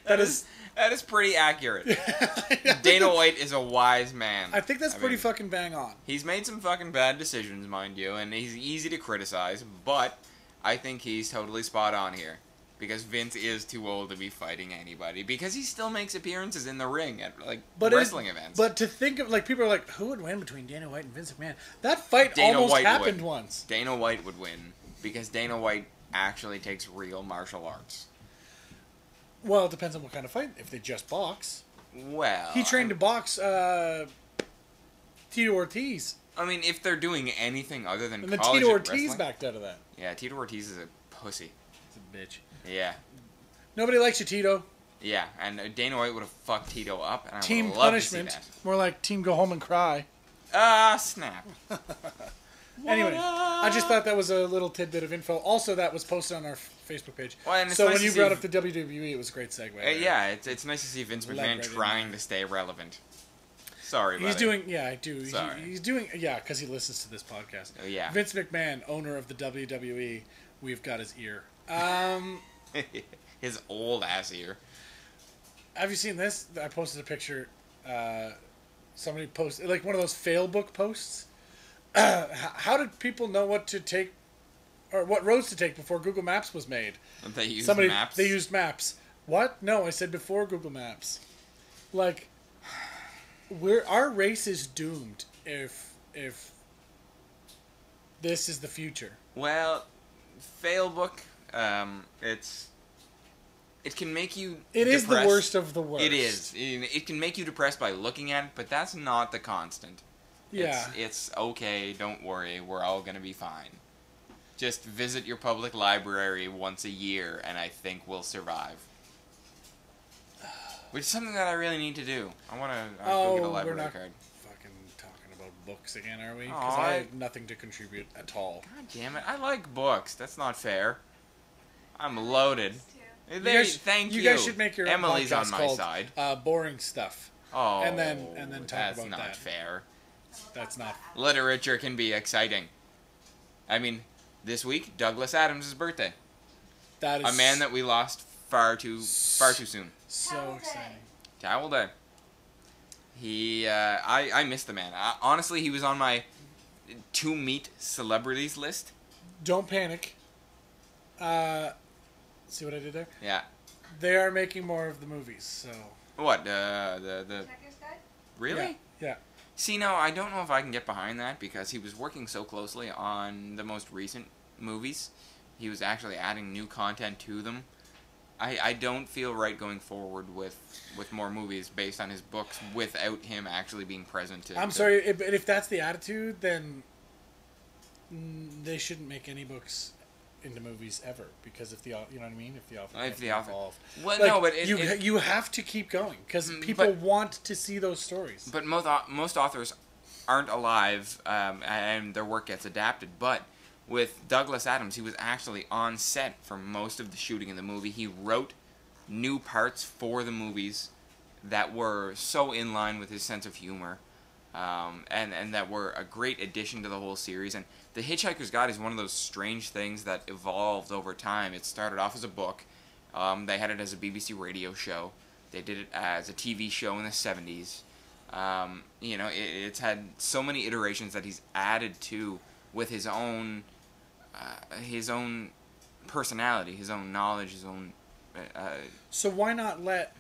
That is pretty accurate. Dana White is a wise man.
I think that's pretty fucking bang on.
He's made some fucking bad decisions, mind you, and he's easy to criticize, but I think he's totally spot on here. Because Vince is too old to be fighting anybody. Because he still makes appearances in the ring at, wrestling events.
But to think of, people are like, who would win between Dana White and Vince McMahon? That fight almost happened once.
Dana White would win. Because Dana White actually takes real martial arts.
Well, it depends on what kind of fight. If they just box.
Well...
He trained to box Tito Ortiz.
I mean, if they're doing anything other than
and the
college
Tito Ortiz
wrestling,
backed out of that.
Yeah, Tito Ortiz is a pussy.
He's a bitch.
Yeah.
Nobody likes you, Tito.
Yeah, and Dana White would have fucked Tito up, and I
Team
would love
punishment.
to see that.
More like team go home and cry.
Snap.
Anyway, I just thought that was a little tidbit of info. Also, that was posted on our Facebook page.
Well, and it's
so
nice
when
to
you
see
brought up the WWE, it was a great segue.
Yeah, it's nice to see Vince
Leg
McMahon
right in
trying
there.
to stay relevant. Sorry,
He's
buddy.
doing, yeah, I do.
Sorry.
He's doing, yeah, because he listens to this podcast.
Oh, yeah.
Vince McMahon, owner of the WWE, we've got his ear.
His old ass ear.
Have you seen this? I posted a picture. Somebody posted, like one of those fail book posts. How did people know what to take, or what roads to take before Google Maps was made?
They used
Somebody,
maps?
They used maps. What? No, I said before Google Maps. Like, our race is doomed if this is the future.
Well, fail book. It can make you.
It is the
depressed.
worst of the worst.
It is. It can make you depressed by looking at it, but that's not the constant.
Yeah.
It's okay. Don't worry. We're all gonna be fine. Just visit your public library once a year, and I think we'll survive. Which is something that I really need to do. I want to go get a library
we're not
card.
fucking talking about books again, are we? Because I have nothing to contribute at all.
God damn it! I like books. That's not fair. I'm loaded.
You guys should make your own
Emily's
podcast
on my
called,
side.
Boring Stuff.
Oh,
and then talk
that's
about
not
that.
fair.
That's not.
Literature can be exciting. I mean, this week Douglas Adams' birthday.
That is
a man that we lost far too soon.
So exciting.
Towel Day. I miss the man. Honestly, he was on my to meet celebrities list.
Don't panic. See what I did there?
Yeah.
They are making more of the movies, so.
What? The
Checker's Guide?
really?
Yeah.
See, no, I don't know if I can get behind that because he was working so closely on the most recent movies. He was actually adding new content to them. I don't feel right going forward with more movies based on his books without him actually being present.
I'm sorry, but if that's the attitude, then they shouldn't make any books into movies ever, because if the, you know what I mean, if the author can't be involved.
Well,
like,
no, but
you have to keep going because people want to see those stories.
But most authors aren't alive, and their work gets adapted. But with Douglas Adams, he was actually on set for most of the shooting in the movie. He wrote new parts for the movies that were so in line with his sense of humor, and that were a great addition to the whole series. And The Hitchhiker's Guide is one of those strange things that evolved over time. It started off as a book. They had it as a BBC radio show. They did it as a TV show in the 70s. It's had so many iterations that he's added to with his own personality, his own knowledge, his own.
So why not let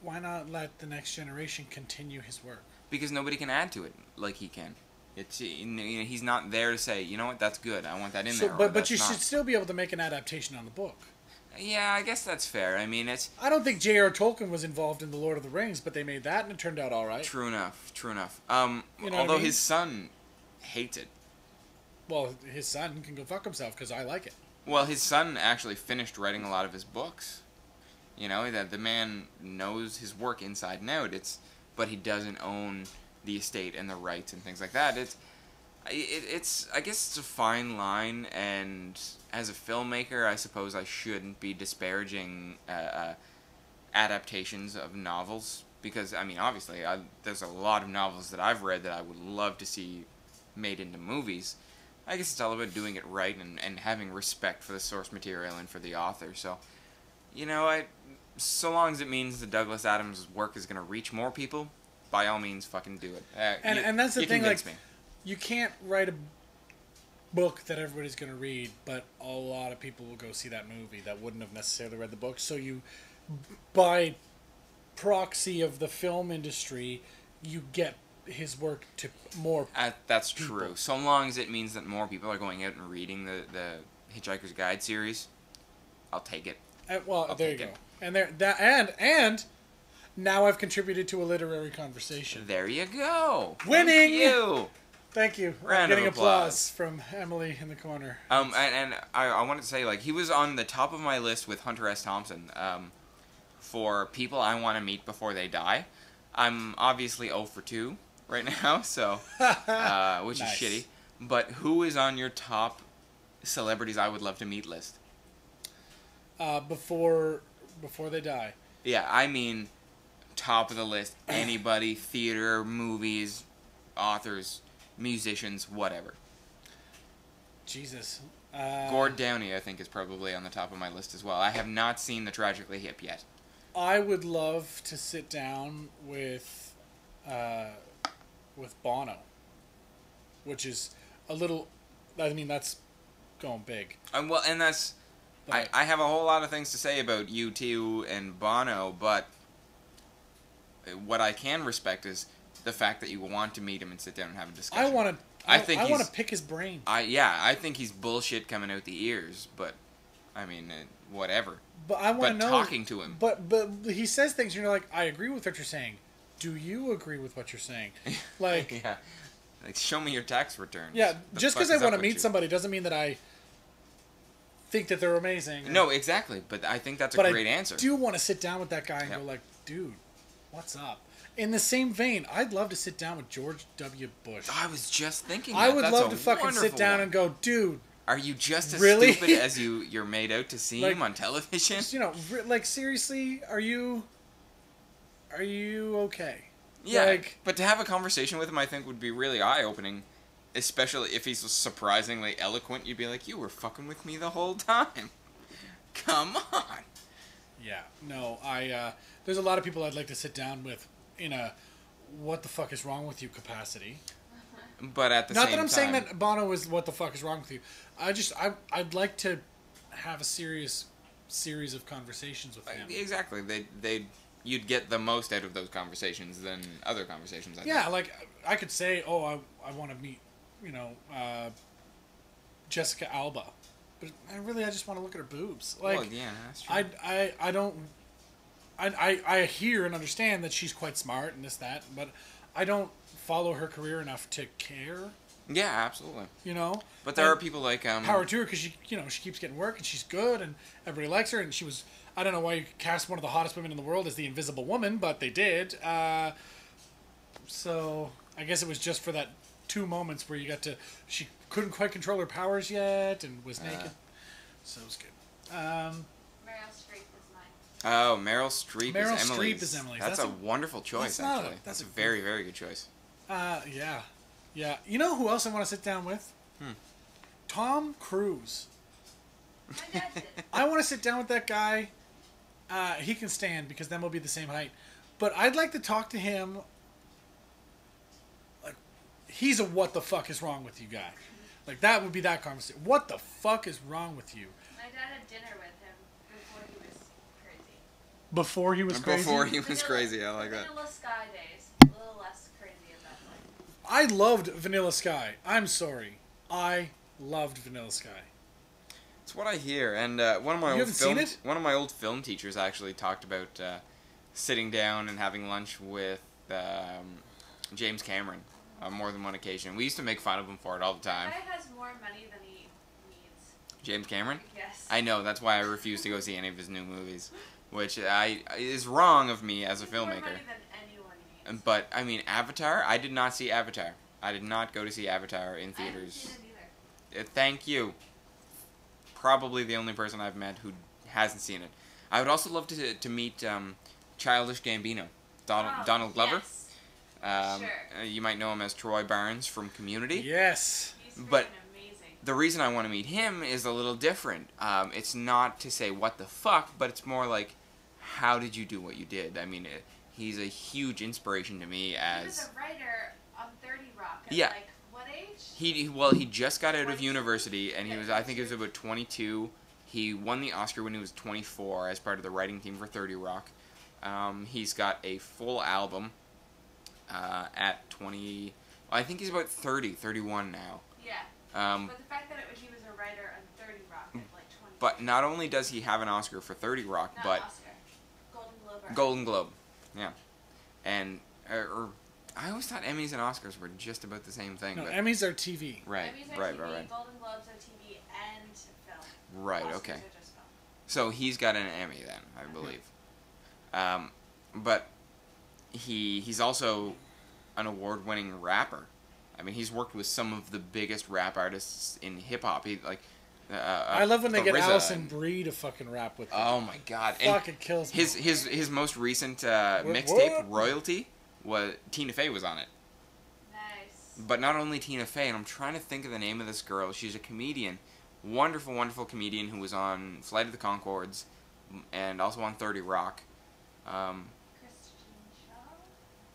the next generation continue his work?
Because nobody can add to it like he can. It's he's not there to say, you know what, that's good. I want that in there.
But you should still be able to make an adaptation on the book.
Yeah, I guess that's fair. I mean, it's.
I don't think J.R. Tolkien was involved in the Lord of the Rings, but they made that and it turned out all right.
True enough.
Although
his son hates it.
Well, his son can go fuck himself because I like it.
Well, his son actually finished writing a lot of his books. That the man knows his work inside and out. But he doesn't own the estate and the rights and things like that. It's I guess it's a fine line, and as a filmmaker, I suppose I shouldn't be disparaging adaptations of novels, because, I mean, obviously, there's a lot of novels that I've read that I would love to see made into movies. I guess it's all about doing it right and having respect for the source material and for the author. So, so long as it means that Douglas Adams' work is going to reach more people, by all means, fucking do it.
And that's the thing, like,
me.
You can't write a book that everybody's going to read, but a lot of people will go see that movie that wouldn't have necessarily read the book. So you, by proxy of the film industry, you get his work to more
that's
people.
True. So long as it means that more people are going out and reading the Hitchhiker's Guide series, I'll take it.
There you go. And now I've contributed to a literary conversation.
There you go.
Winning!
Thank you.
Thank you.
Round
getting
of applause
from Emily in the corner.
And I wanted to say, like, he was on the top of my list with Hunter S. Thompson for people I want to meet before they die. I'm obviously 0 for 2 right now, so which
Nice.
is shitty. But who is on your top celebrities I would love to meet list?
Before they die.
Yeah, I mean, top of the list. Anybody, theater, movies, authors, musicians, whatever.
Jesus.
Gord Downey, I think, is probably on the top of my list as well. I have not seen The Tragically Hip yet.
I would love to sit down with Bono, which is a little. I mean, that's going big.
Well, and that's. I have a whole lot of things to say about U2 and Bono, but what I can respect is the fact that you want to meet him and sit down and have a discussion.
I want to pick his brain.
I think he's bullshit coming out the ears, but I mean, whatever.
But I want to know
talking to him.
But he says things, and you're like, I agree with what you're saying. Do you agree with what you're saying? Like,
yeah, like show me your tax returns.
Yeah,
The
just
fuck
because I
is
want
up
to
with
meet
you?
somebody doesn't mean that I think that they're amazing.
No, exactly. But I think that's a great answer.
I do want to sit down with that guy and
Yep.
go like, dude, what's up? In the same vein, I'd love to sit down with George W. Bush.
I was just thinking
I
that.
would
That's
love
a
to fucking sit
wonderful
down
one.
and go, dude.
Are you just as
Really?
stupid as you're made out to seem
Like,
on television?
Just, like, seriously, are you okay?
Yeah,
Like,
but to have a conversation with him, I think, would be really eye-opening, especially if he's surprisingly eloquent. You'd be like, you were fucking with me the whole time. Come on.
yeah, no, there's a lot of people I'd like to sit down with in a what the fuck is wrong with you capacity.
But at the
Not
same
that I'm
time,
saying that Bono is what the fuck is wrong with you. I'd like to have a serious series of conversations with him.
Exactly. You'd get the most out of those conversations than other conversations. I think.
Yeah, like I could say, I want to meet, Jessica Alba, but I just want to look at her boobs. Like,
well, yeah, that's true.
I don't. I hear and understand that she's quite smart and this that, but I don't follow her career enough to care.
Yeah, absolutely.
And
But there are people like
power to her because she keeps getting work and she's good and everybody likes her and she was. I don't know why you cast one of the hottest women in the world as the Invisible Woman, but they did. So I guess it was just for that 2 moments where you got to. She couldn't quite control her powers yet and was naked, so it was good.
Meryl Streep is mine.
Oh, Meryl Streep
Meryl
is Emily's.
Streep is Emily's.
That's a wonderful choice, actually. That's a very, very good choice.
Yeah. You know who else I want to sit down with? Tom Cruise.
My dad did.
I want to sit down with that guy. He can stand because then we'll be the same height. But I'd like to talk to him. Like, he's a what the fuck is wrong with you guy. Like, that would be that conversation. What the fuck is wrong with you?
My dad had dinner with him before he was crazy.
Before he was crazy?
Before he was crazy, I like that.
Vanilla Sky days. A little less crazy at that point.
I loved Vanilla Sky. I'm sorry. I loved Vanilla Sky.
It's what I hear, and one of my
You
old
haven't seen it?
one of my old film teachers actually talked about sitting down and having lunch with James Cameron on more than one occasion. We used to make fun of him for it all the time.
That guy has more money than he needs.
James Cameron?
Yes.
I know, that's why I refuse to go see any of his new movies, which is wrong of me as a
He has more
filmmaker.
money than anyone needs.
But I mean, Avatar. I did not see Avatar. I did not go to see Avatar in
I haven't
theaters.
seen it either.
Thank you. Probably the only person I've met who hasn't seen it. I would also love to meet Childish Gambino, Donald Glover.
Yes. Sure.
You might know him as Troy Barnes from Community.
Yes.
He's freaking
But-
amazing.
The reason I want to meet him is a little different. It's not to say what the fuck, but it's more like, how did you do what you did? I mean, he's a huge inspiration to me
He was
as...
a writer on 30 Rock at
Yeah.
like, what age?
He just got out of
22?
university, and I think he was about 22. He won the Oscar when he was 24 as part of the writing team for 30 Rock. He's got a full album at 20... I think he's about 31 now.
Yeah.
Um,
But the fact that he was a writer on 30 Rock at like 20.
but not only does he have an Oscar for 30 Rock,
Not
but
Oscar. Golden Globe. Right?
Golden Globe. Yeah. And... I always thought Emmys and Oscars were just about the same thing.
No,
but,
Emmys are TV.
right,
Emmys are
right,
TV,
right, right.
Golden Globes are TV and film.
Right,
Oscars
okay.
are just film.
So he's got an Emmy then, I believe. But he's also an award-winning rapper. I mean, he's worked with some of the biggest rap artists in hip-hop. He like...
I love when they get
RZA
Allison
and-
Brie to fucking rap with them.
Oh my god! And
Fucking kills me.
his most recent mixtape, Royalty, was Tina Fey was on it.
Nice.
But not only Tina Fey, and I'm trying to think of the name of this girl. She's a comedian, wonderful, wonderful comedian who was on Flight of the Conchords, and also on 30 Rock.
Christian Shaw?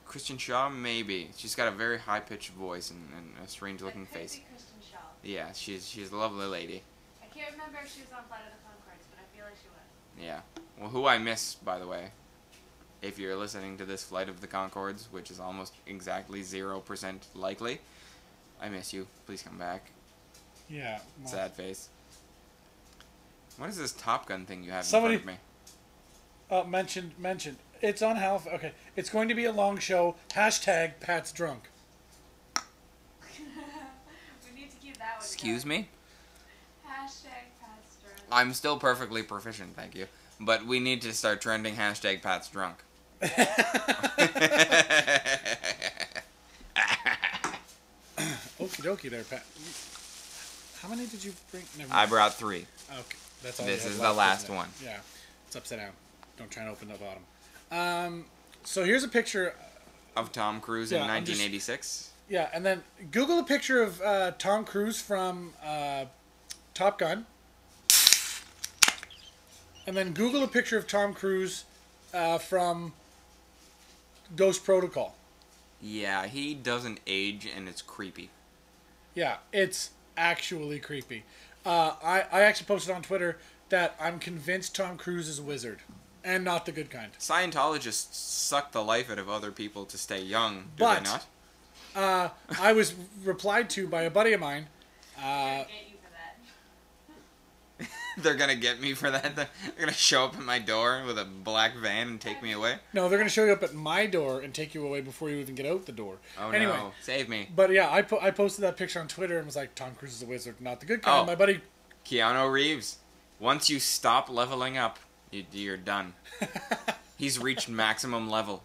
Christian Shaw, maybe. She's got a very high-pitched voice and a strange-looking
It could
face.
be Kristen Shaw.
Yeah, she's a lovely lady.
I can't remember if she was on Flight of the Conchords, but I feel like she was.
Yeah. Well, who I miss, by the way, if you're listening to this Flight of the Conchords, which is almost exactly 0% likely, I miss you. Please come back.
Yeah. well,
Sad face. What is this Top Gun thing you have
Somebody-
in front of me?
mentioned. It's on Halifax. Okay. It's going to be a long show. Hashtag Pat's drunk.
We need to keep that one.
Excuse me?
Hashtag Pat's drunk.
I'm still perfectly proficient, thank you. But we need to start trending hashtag Pat's drunk.
Okie dokie there, Pat. How many did you bring? Never
I brought 3.
Okay. That's all.
This
you have
is
left,
the last
isn't it?
one.
Yeah. It's upside down. Don't try and open the bottom. So here's a picture.
Of Tom Cruise in
Yeah, I'm just-
1986.
Yeah, and then Google a picture of Tom Cruise from Top Gun. And then Google a picture of Tom Cruise from Ghost Protocol.
Yeah, he doesn't age and it's creepy.
Yeah, it's actually creepy. I actually posted on Twitter that I'm convinced Tom Cruise is a wizard. And not the good kind.
Scientologists suck the life out of other people to stay young, do
But-
they not?
I was replied to by a buddy of mine.
Get you for that.
They're gonna get me for that. They're gonna show up at my door with a black van and take me away.
No, they're going to show you up at my door and take you away before you even get out the door.
Oh
Anyway,
no, save me.
but yeah, I posted that picture on Twitter and was like, Tom Cruise is a wizard, not the good kind.
Oh.
My buddy,
Keanu Reeves. Once you stop leveling up, you're done. He's reached maximum level.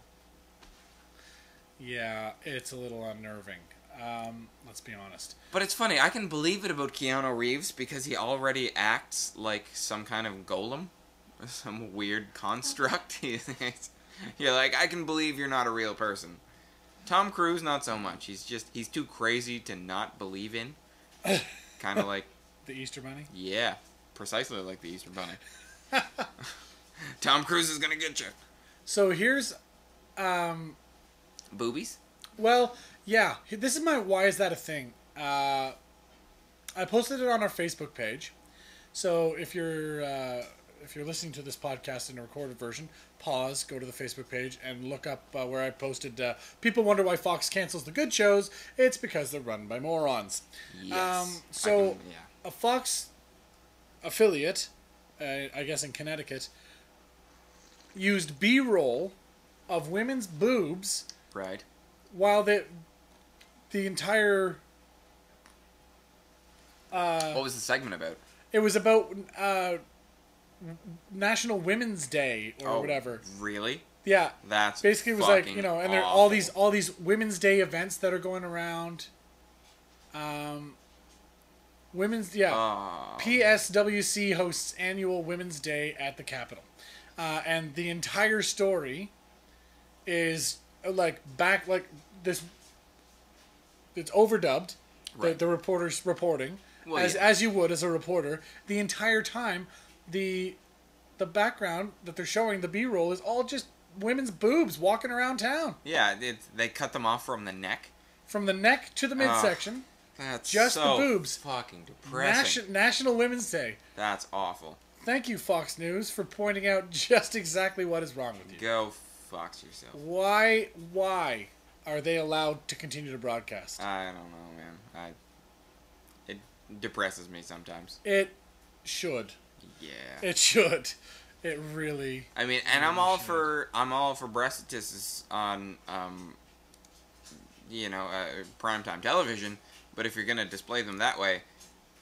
yeah, it's a little unnerving. Let's be honest.
But it's funny, I can believe it about Keanu Reeves because he already acts like some kind of golem. Some weird construct. You're like, I can believe you're not a real person. Tom Cruise, not so much. He's too crazy to not believe in. Kind of like,
The Easter Bunny?
yeah, precisely like the Easter Bunny. Tom Cruise is gonna get you.
So here's,
Boobies?
well, yeah. This is my why is that a thing? I posted it on our Facebook page. So if you're listening to this podcast in a recorded version, pause, go to the Facebook page, and look up where I posted. People wonder why Fox cancels the good shows. It's because they're run by morons.
Yes.
So a Fox affiliate, I guess in Connecticut, used B-roll of women's boobs
Right.
while the entire.
What was the segment about?
It was about National Women's Day or whatever.
Really?
Yeah.
That's
Basically, it was like,
fucking
and there are
awful.
all these Women's Day events that are going around. Women's PSWC hosts annual Women's Day at the Capitol, and the entire story is this. It's overdubbed.
Right.
The reporter's reporting.
Well,
as you would as a reporter, the entire time, the background that they're showing, the B-roll, is all just women's boobs walking around town.
Yeah, they cut them off from the neck.
From the neck to the midsection,
That's
just
so
the boobs.
fucking depressing.
National Women's Day.
That's awful.
Thank you, Fox News, for pointing out just exactly what is wrong with you.
Go fox yourself.
Why are they allowed to continue to broadcast?
I don't know, man. It depresses me sometimes.
It should.
Yeah.
It should. It really.
I mean, and I'm all for breast statistics on primetime television, but if you're gonna display them that way,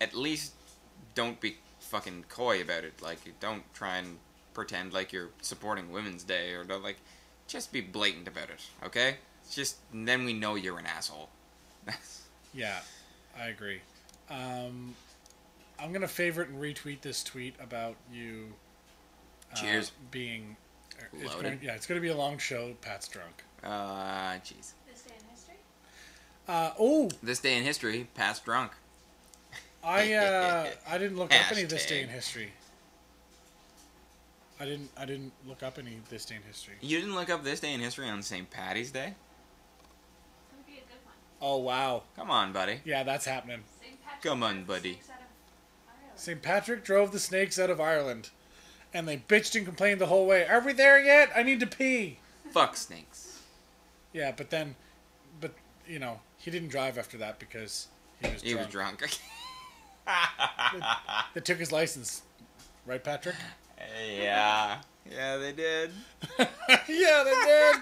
at least don't be fucking coy about it. Like, don't try and pretend like you're supporting Women's Day, or don't, like, just be blatant about it, okay? It's just, then we know you're an asshole.
Yeah, I agree. I'm gonna favorite and retweet this tweet about you.
Cheers.
Being.
Loaded.
It's gonna be a long show. Pat's drunk.
Jeez.
This day in history?
This day in history, Pat's drunk.
I didn't look up any this
Hashtag.
day in history. I didn't look up any this day in history.
You didn't look up this day in history on St. Patty's Day?
That would be a good one.
Oh wow.
Come on, buddy.
Yeah, that's happening.
St. Patrick
Come on,
drove the
buddy.
snakes out of Ireland.
St. Patrick drove the snakes out of Ireland, and they bitched and complained the whole way. Are we there yet? I need to pee.
Fuck snakes.
Yeah, but he didn't drive after that because he was drunk. They took his license, right, Patrick?
Yeah. Yeah, they did.
Yeah, they did.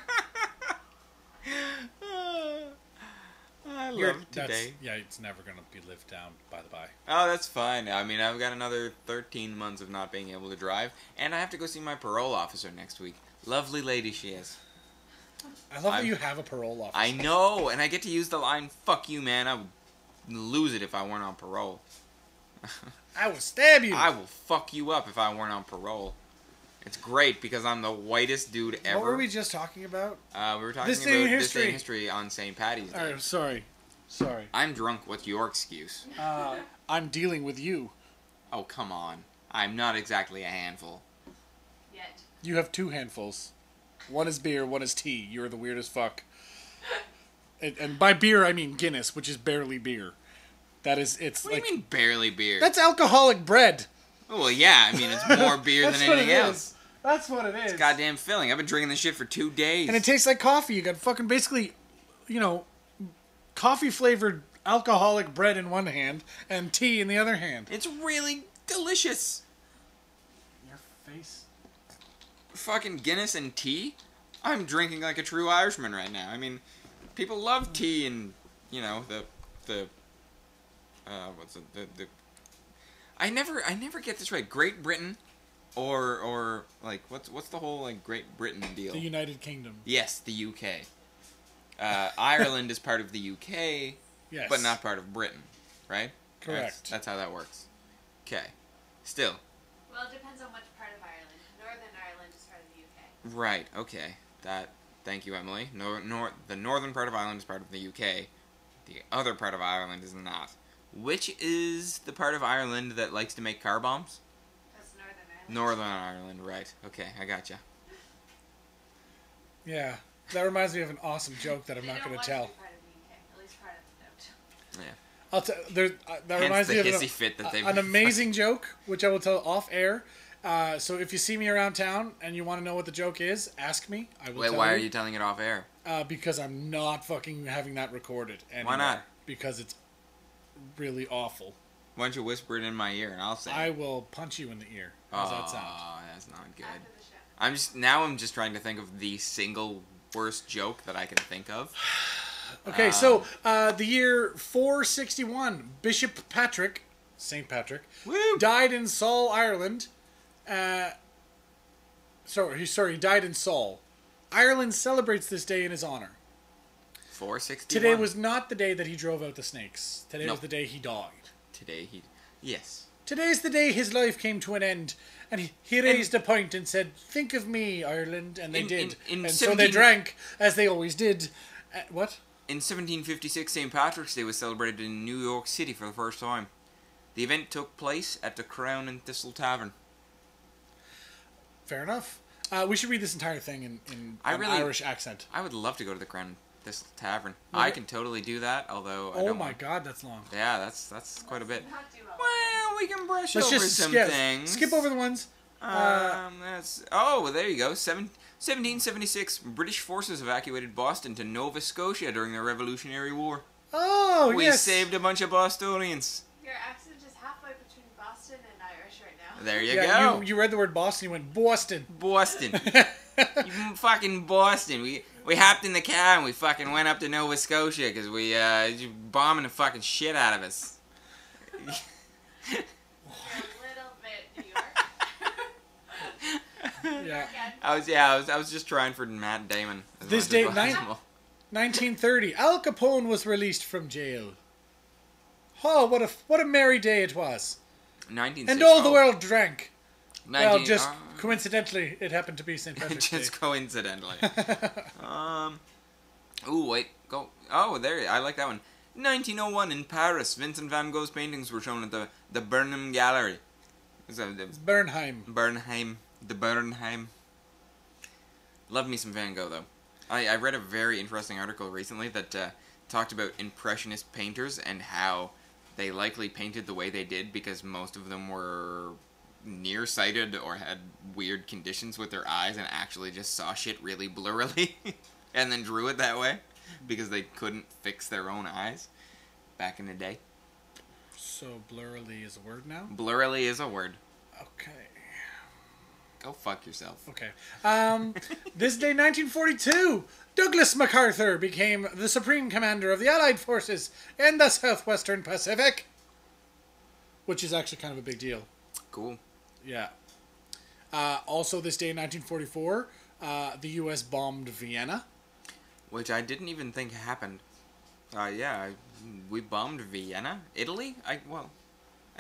I love today.
It's never gonna be lived down. By the by.
Oh, that's fine. I mean, I've got another 13 months of not being able to drive, and I have to go see my parole officer next week. Lovely lady she is.
I love that you have a parole officer.
I know, and I get to use the line, "Fuck you, man. I would lose it if I weren't on parole."
I will stab you.
I will fuck you up if I weren't on parole. It's great because I'm the whitest dude ever.
What were we just talking about?
We were talking
This
about
Day in
this day in
History.
history on St. Patty's Day.
All right, sorry.
I'm drunk. What's your excuse?
I'm dealing with you.
Oh, come on. I'm not exactly a handful.
Yet.
You have two handfuls. One is beer, one is tea. You're the weirdest fuck. And by beer, I mean Guinness, which is barely beer. It's
What
like...
do you mean barely beer?
That's alcoholic bread.
Oh, well, yeah. I mean, it's more beer than
That's what
anything
it
else.
is. That's what it is.
It's goddamn filling. I've been drinking this shit for 2 days.
And it tastes like coffee. You got fucking basically, coffee-flavored alcoholic bread in one hand and tea in the other hand.
It's really delicious.
Your face.
Fucking Guinness and tea? I'm drinking like a true Irishman right now. I mean, people love tea and, I never get this right. Great Britain or like what's the whole like Great Britain deal?
The United Kingdom.
Yes, the UK. Ireland is part of the UK,
Yes.
but not part of Britain, right?
Correct.
That's how that works. Okay. Still.
Well, it depends on which part of Ireland. Northern Ireland is part of the UK.
Right. Okay. Thank you, Emily. The northern part of Ireland is part of the UK. The other part of Ireland is not. Which is the part of Ireland that likes to make car bombs?
That's Northern Ireland.
Northern Ireland, right. Okay, I gotcha.
Yeah. That reminds me of an awesome joke that I'm
They
not
don't
going
want
to tell.
be part of the UK, at least part of the note.
Yeah.
I'll tell. That
Hence
reminds
the
me of
hissy fit that they've...
an amazing joke, which I will tell off air. So if you see me around town and you want to know what the joke is, ask me. I will
Wait,
tell
why
you.
are you telling it off air?
Because I'm not fucking having that recorded anymore.
Why not?
Because it's really awful.
Why don't you whisper it in my ear and I'll say
I
it?
will punch you in the ear. How's that sound?
Oh, that's not good.
After the show.
I'm just trying to think of the single worst joke that I can think of.
Okay, so the year 461, Bishop Patrick, St. Patrick,
Woo!
died in Saul, Ireland. He died in Saul. Ireland celebrates this day in his honor.
461.
Today was not the day that he drove out the snakes. Today
No.
was the day he died.
Today he... Yes.
Today's the day his life came to an end. And he raised a point and said, "Think of me, Ireland." And they did.
in
and so they
17
drank, as they always did. What?
In 1756, St. Patrick's Day was celebrated in New York City for the first time. The event took place at the Crown and Thistle Tavern.
Fair enough. We should read this entire thing in an
really-
Irish accent.
I would love to go to the Crown and Thistle Tavern.
Well,
I can totally do that, although I
Oh
don't
my
want...
god, that's long.
Yeah, that's quite a bit.
Not do all
Well, we can brush
Let's
over
just
some
skip,
things.
skip over the ones.
Well, there you go. 1776, British forces evacuated Boston to Nova Scotia during the Revolutionary War.
Oh,
We
yes.
saved a bunch of Bostonians.
Your accent is halfway between Boston and Irish right now.
There you
Yeah,
go.
you read the word Boston, you went Boston.
Boston. You fucking Boston. We hopped in the car and we fucking went up to Nova Scotia because we bombing the fucking shit out of us.
You're a little bit New York.
Yeah.
I was just trying for Matt Damon. As
This
much
date,
as possible.
1930, Al Capone was released from jail. Oh, what a merry day it was.
1960.
And all the world drank.
19,
Well, just coincidentally, it happened to be St. Patrick's Day.
just coincidentally. Ooh, wait. Go. Oh, there. I like that one. 1901 in Paris, Vincent van Gogh's paintings were shown at the Burnham Gallery. Is that the
Bernheim.
Bernheim? The Bernheim. Love me some Van Gogh, though. I read a very interesting article recently that talked about Impressionist painters and how they likely painted the way they did because most of them were nearsighted or had weird conditions with their eyes and actually just saw shit really blurrily and then drew it that way because they couldn't fix their own eyes back in the day.
So blurrily is a word now?
Blurrily is a word.
Okay.
Go fuck yourself.
Okay. This day, 1942, Douglas MacArthur became the Supreme Commander of the Allied Forces in the Southwestern Pacific. Which is actually kind of a big deal.
Cool.
Yeah. Also, this day in 1944, the U.S. bombed Vienna.
Which I didn't even think happened. We bombed Vienna? Italy? I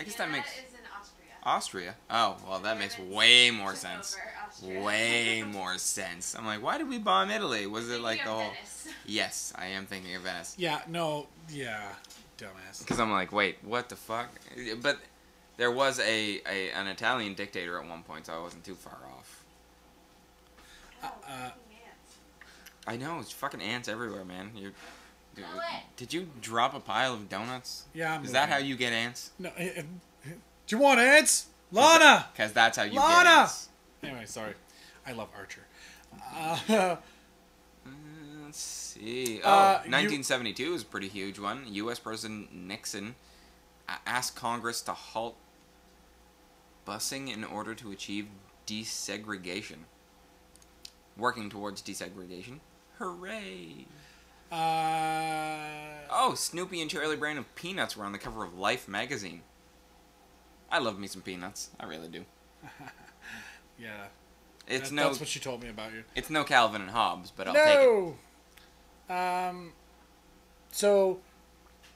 guess that makes...
That is in Austria.
Austria? Oh, well, that makes
Germans
way more
took
sense.
over Austria.
Way more sense. I'm like, why did we bomb Italy? Was it like the
Thinking of
whole...
Venice.
Yes, I am thinking of Venice.
Yeah, no, yeah, dumbass.
Because I'm like, wait, what the fuck? But there was an Italian dictator at one point, so I wasn't too far off.
Oh, fucking ants.
I know, it's fucking ants everywhere, man.
it.
Did you drop a pile of donuts?
Yeah, I'm
Is that
moving.
how you get ants?
No, do you want ants? Lana!
Because that's how you get
Lana!
ants.
Anyway, sorry. I love Archer.
Let's see.
Uh,
1972 is a pretty huge one. U.S. President Nixon asked Congress to halt busing in order to achieve desegregation. Working towards desegregation. Hooray! Oh, Snoopy and Charlie Brown of Peanuts were on the cover of Life magazine. I love me some Peanuts. I really do.
Yeah.
It's
That's what she told me about you.
It's no Calvin and Hobbes, but I'll take it.
No! So,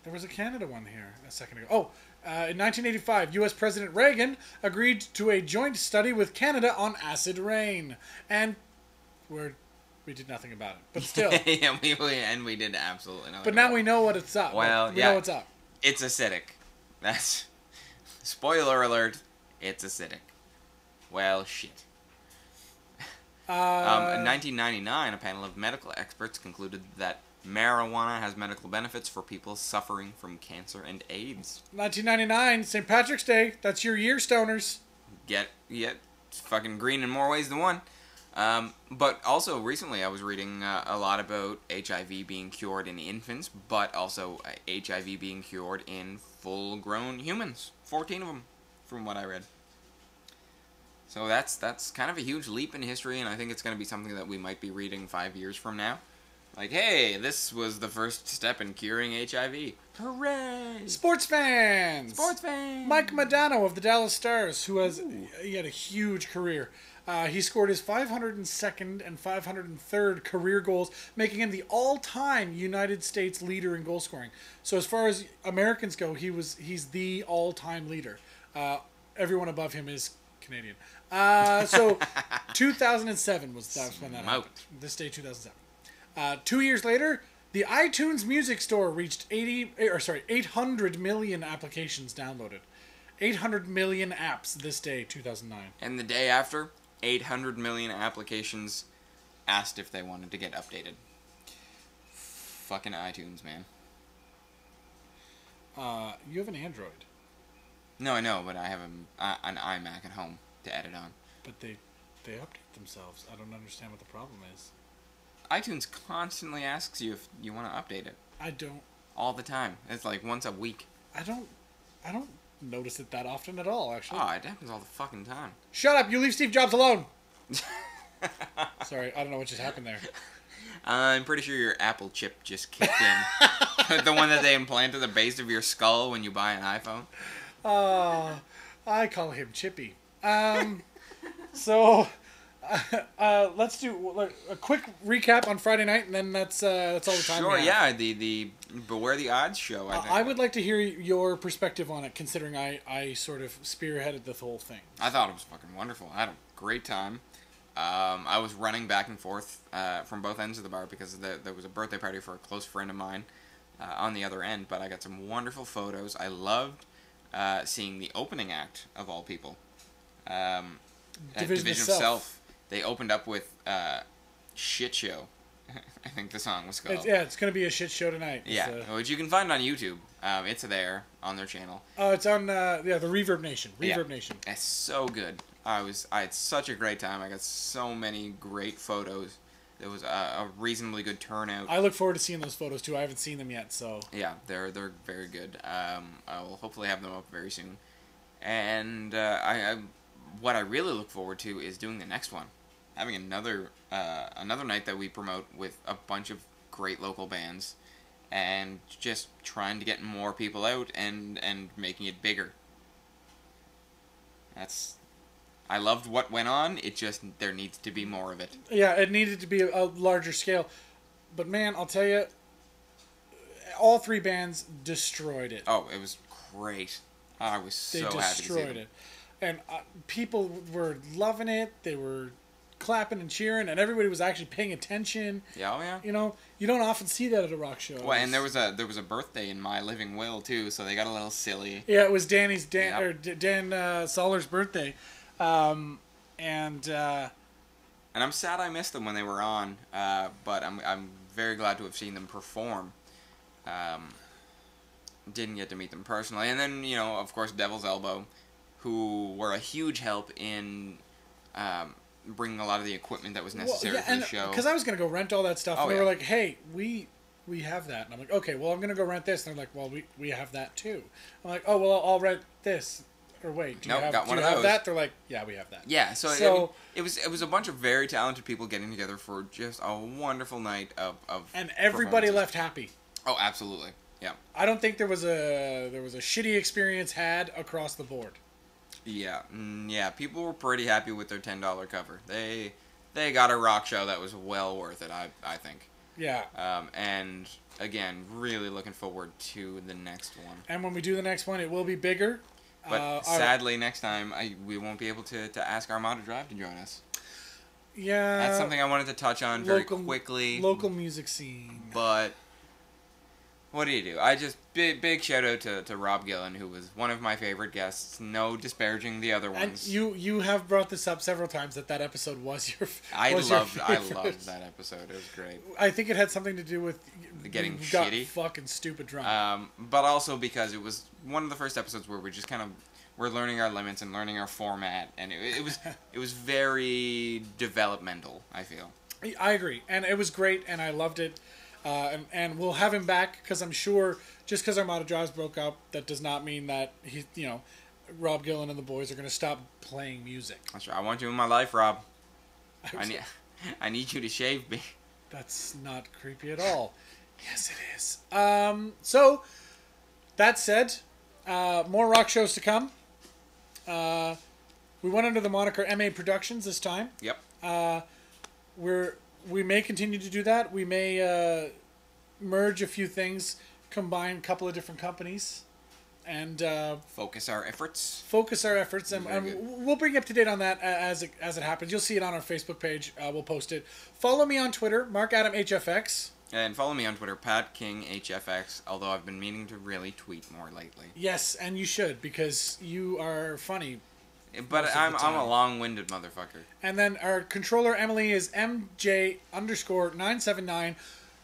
there was a Canada one here a second ago. Oh, in 1985, U.S. President Reagan agreed to a joint study with Canada on acid rain. And we did nothing about it. But still.
Yeah, we did absolutely nothing.
But now we know what it's up.
Well,
we
yeah.
know what's up.
It's acidic. That's spoiler alert. It's acidic. Well, shit. In 1999, a panel of medical experts concluded that marijuana has medical benefits for people suffering from cancer and AIDS.
1999, St. Patrick's Day. That's your year, stoners.
Get it's fucking green in more ways than one. But also recently I was reading a lot about HIV being cured in infants, but also HIV being cured in full-grown humans. 14 of them, from what I read. So that's kind of a huge leap in history, and I think it's going to be something that we might be reading 5 years from now. Like, hey, this was the first step in curing HIV. Hooray!
Sports fans!
Sports fans!
Mike Modano of the Dallas Stars, he had a huge career. He scored his 502nd and 503rd career goals, making him the all-time United States leader in goal scoring. So as far as Americans go, he's the all-time leader. Everyone above him is Canadian. So 2007 was when that happened. This day, 2007. 2 years later, the iTunes Music Store reached 800 million applications downloaded. 800 million apps this day, 2009.
And the day after, 800 million applications asked if they wanted to get updated. Fucking iTunes, man.
You have an Android.
No, I know, but I have an iMac at home to edit on.
But they update themselves. I don't understand what the problem is.
iTunes constantly asks you if you want to update it.
I don't.
All the time. It's like once a week.
I don't notice it that often at all, actually.
Oh, it happens all the fucking time.
Shut up! You leave Steve Jobs alone! Sorry, I don't know what just happened there.
I'm pretty sure your Apple chip just kicked in. The one that they implant at the base of your skull when you buy an iPhone.
I call him Chippy. So, let's do a quick recap on Friday night, and then that's all the time we have.
Sure, yeah, the Beware the Odds show, I think.
I would like to hear your perspective on it, considering I sort of spearheaded the whole thing.
I thought it was fucking wonderful. I had a great time. I was running back and forth from both ends of the bar because there was a birthday party for a close friend of mine on the other end, but I got some wonderful photos. I loved seeing the opening act, of all people. Division of Self. They opened up with Shit Show. I think the song was called.
It's going to be a shit show tonight.
Yeah, which you can find on YouTube. It's there on their channel.
Oh, it's on the Reverb Nation. Nation.
It's so good. I had such a great time. I got so many great photos. There was a reasonably good turnout.
I look forward to seeing those photos too. I haven't seen them yet, so
yeah, they're very good. I will hopefully have them up very soon. And what I really look forward to is doing the next one, having another night that we promote with a bunch of great local bands, and just trying to get more people out and making it bigger. I loved what went on. There needs to be more of it. Yeah,
it needed to be a larger scale. But man, I'll tell you, all three bands destroyed it.
Oh, it was great. I was so happy to see them. They destroyed it.
And people were loving it. They were clapping and cheering, and everybody was actually paying attention.
Yeah, oh yeah.
You know, you don't often see that at a rock show.
Well, and there was a birthday in my living will too, so they got a little silly.
Yeah, it was Dan Soller's birthday. And
I'm sad I missed them when they were on, but I'm very glad to have seen them perform. Didn't get to meet them personally, and then of course Devil's Elbow, who were a huge help in bringing a lot of the equipment that was necessary for the show.
Because I was gonna go rent all that stuff, and they were like, "Hey, we have that," and I'm like, "Okay, well I'm gonna go rent this," and they're like, "Well, we have that too." I'm like, "Oh well, I'll rent this." Or wait, do you have that? They're like, yeah, we have that.
Yeah, so it was a bunch of very talented people getting together for just a wonderful night of
and everybody left happy.
Oh, absolutely, yeah.
I don't think there was a shitty experience had across the board.
Yeah, yeah. People were pretty happy with their $10 cover. They got a rock show that was well worth it. I think.
Yeah.
And again, really looking forward to the next one.
And when we do the next one, it will be bigger.
But sadly, next time, we won't be able to ask Armada Drive to join us.
Yeah.
That's something I wanted to touch on very quickly.
Local music scene.
But What do you do? I just big shout out to Rob Gillen, who was one of my favorite guests. No disparaging the other
And
ones.
you have brought this up several times that episode was your.
I
was your
loved
favorite.
that episode. It was great.
I think it had something to do with
Getting
you got
shitty.
fucking stupid drunk.
But also because it was one of the first episodes where we just kind of we're learning our limits and learning our format, and it was very developmental. I feel.
I agree, and it was great, and I loved it. And we'll have him back because I'm sure just because Armada Drives broke up, that does not mean that Rob Gillen and the boys are going to stop playing music.
That's right. I want you in my life, Rob. I need you to shave me.
That's not creepy at all. Yes, it is. So that said, more rock shows to come. We went under the moniker MA Productions this time.
Yep.
We may continue to do that. We may merge a few things, combine a couple of different companies, and
Focus our efforts.
And
Very good.
we'll bring you up to date on that as it happens. You'll see it on our Facebook page. We'll post it. Follow me on Twitter, MarkAdamHFX.
And follow me on Twitter, PatKingHFX, although I've been meaning to really tweet more lately.
Yes, and you should, because you are funny.
But
Most of
I'm
the
a
time.
long-winded motherfucker.
And then our controller, Emily, is MJ_979,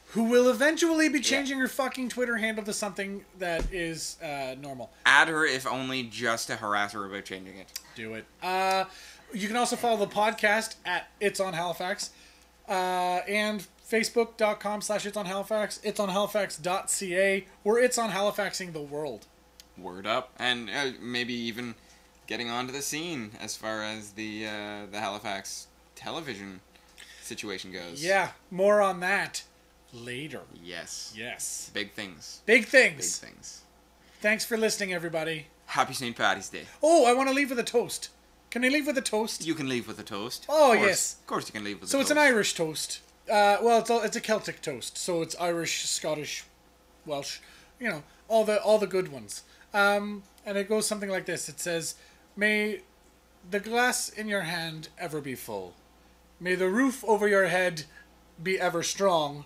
who will eventually be changing her fucking Twitter handle to something that is normal.
Add her if only just to harass her about changing it.
Do it. You can also follow the podcast at It's on Halifax, and Facebook.com/It's on Halifax, itsonhalifax.ca, where It's on Halifaxing the world.
Word up. And maybe even getting onto the scene as far as the Halifax television situation goes.
Yeah, more on that later.
Yes.
Yes.
Big things.
Big things.
Big things.
Thanks for listening, everybody.
Happy St. Paddy's Day.
Oh, I want to leave with a toast. Can I leave with a toast?
You can leave with a toast.
Oh,
Of course.
yes.
Of course you can leave with a
So
toast.
it's an Irish toast. Well, it's a Celtic toast. So it's Irish, Scottish, Welsh, all the good ones. And it goes something like this. It says, "May the glass in your hand ever be full. May the roof over your head be ever strong.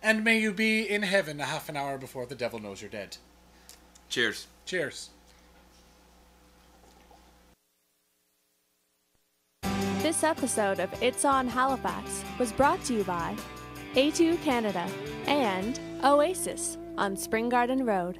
And may you be in heaven a half an hour before the devil knows you're dead."
Cheers.
Cheers.
This episode of It's on Halifax was brought to you by A2 Canada and Oasis on Spring Garden Road.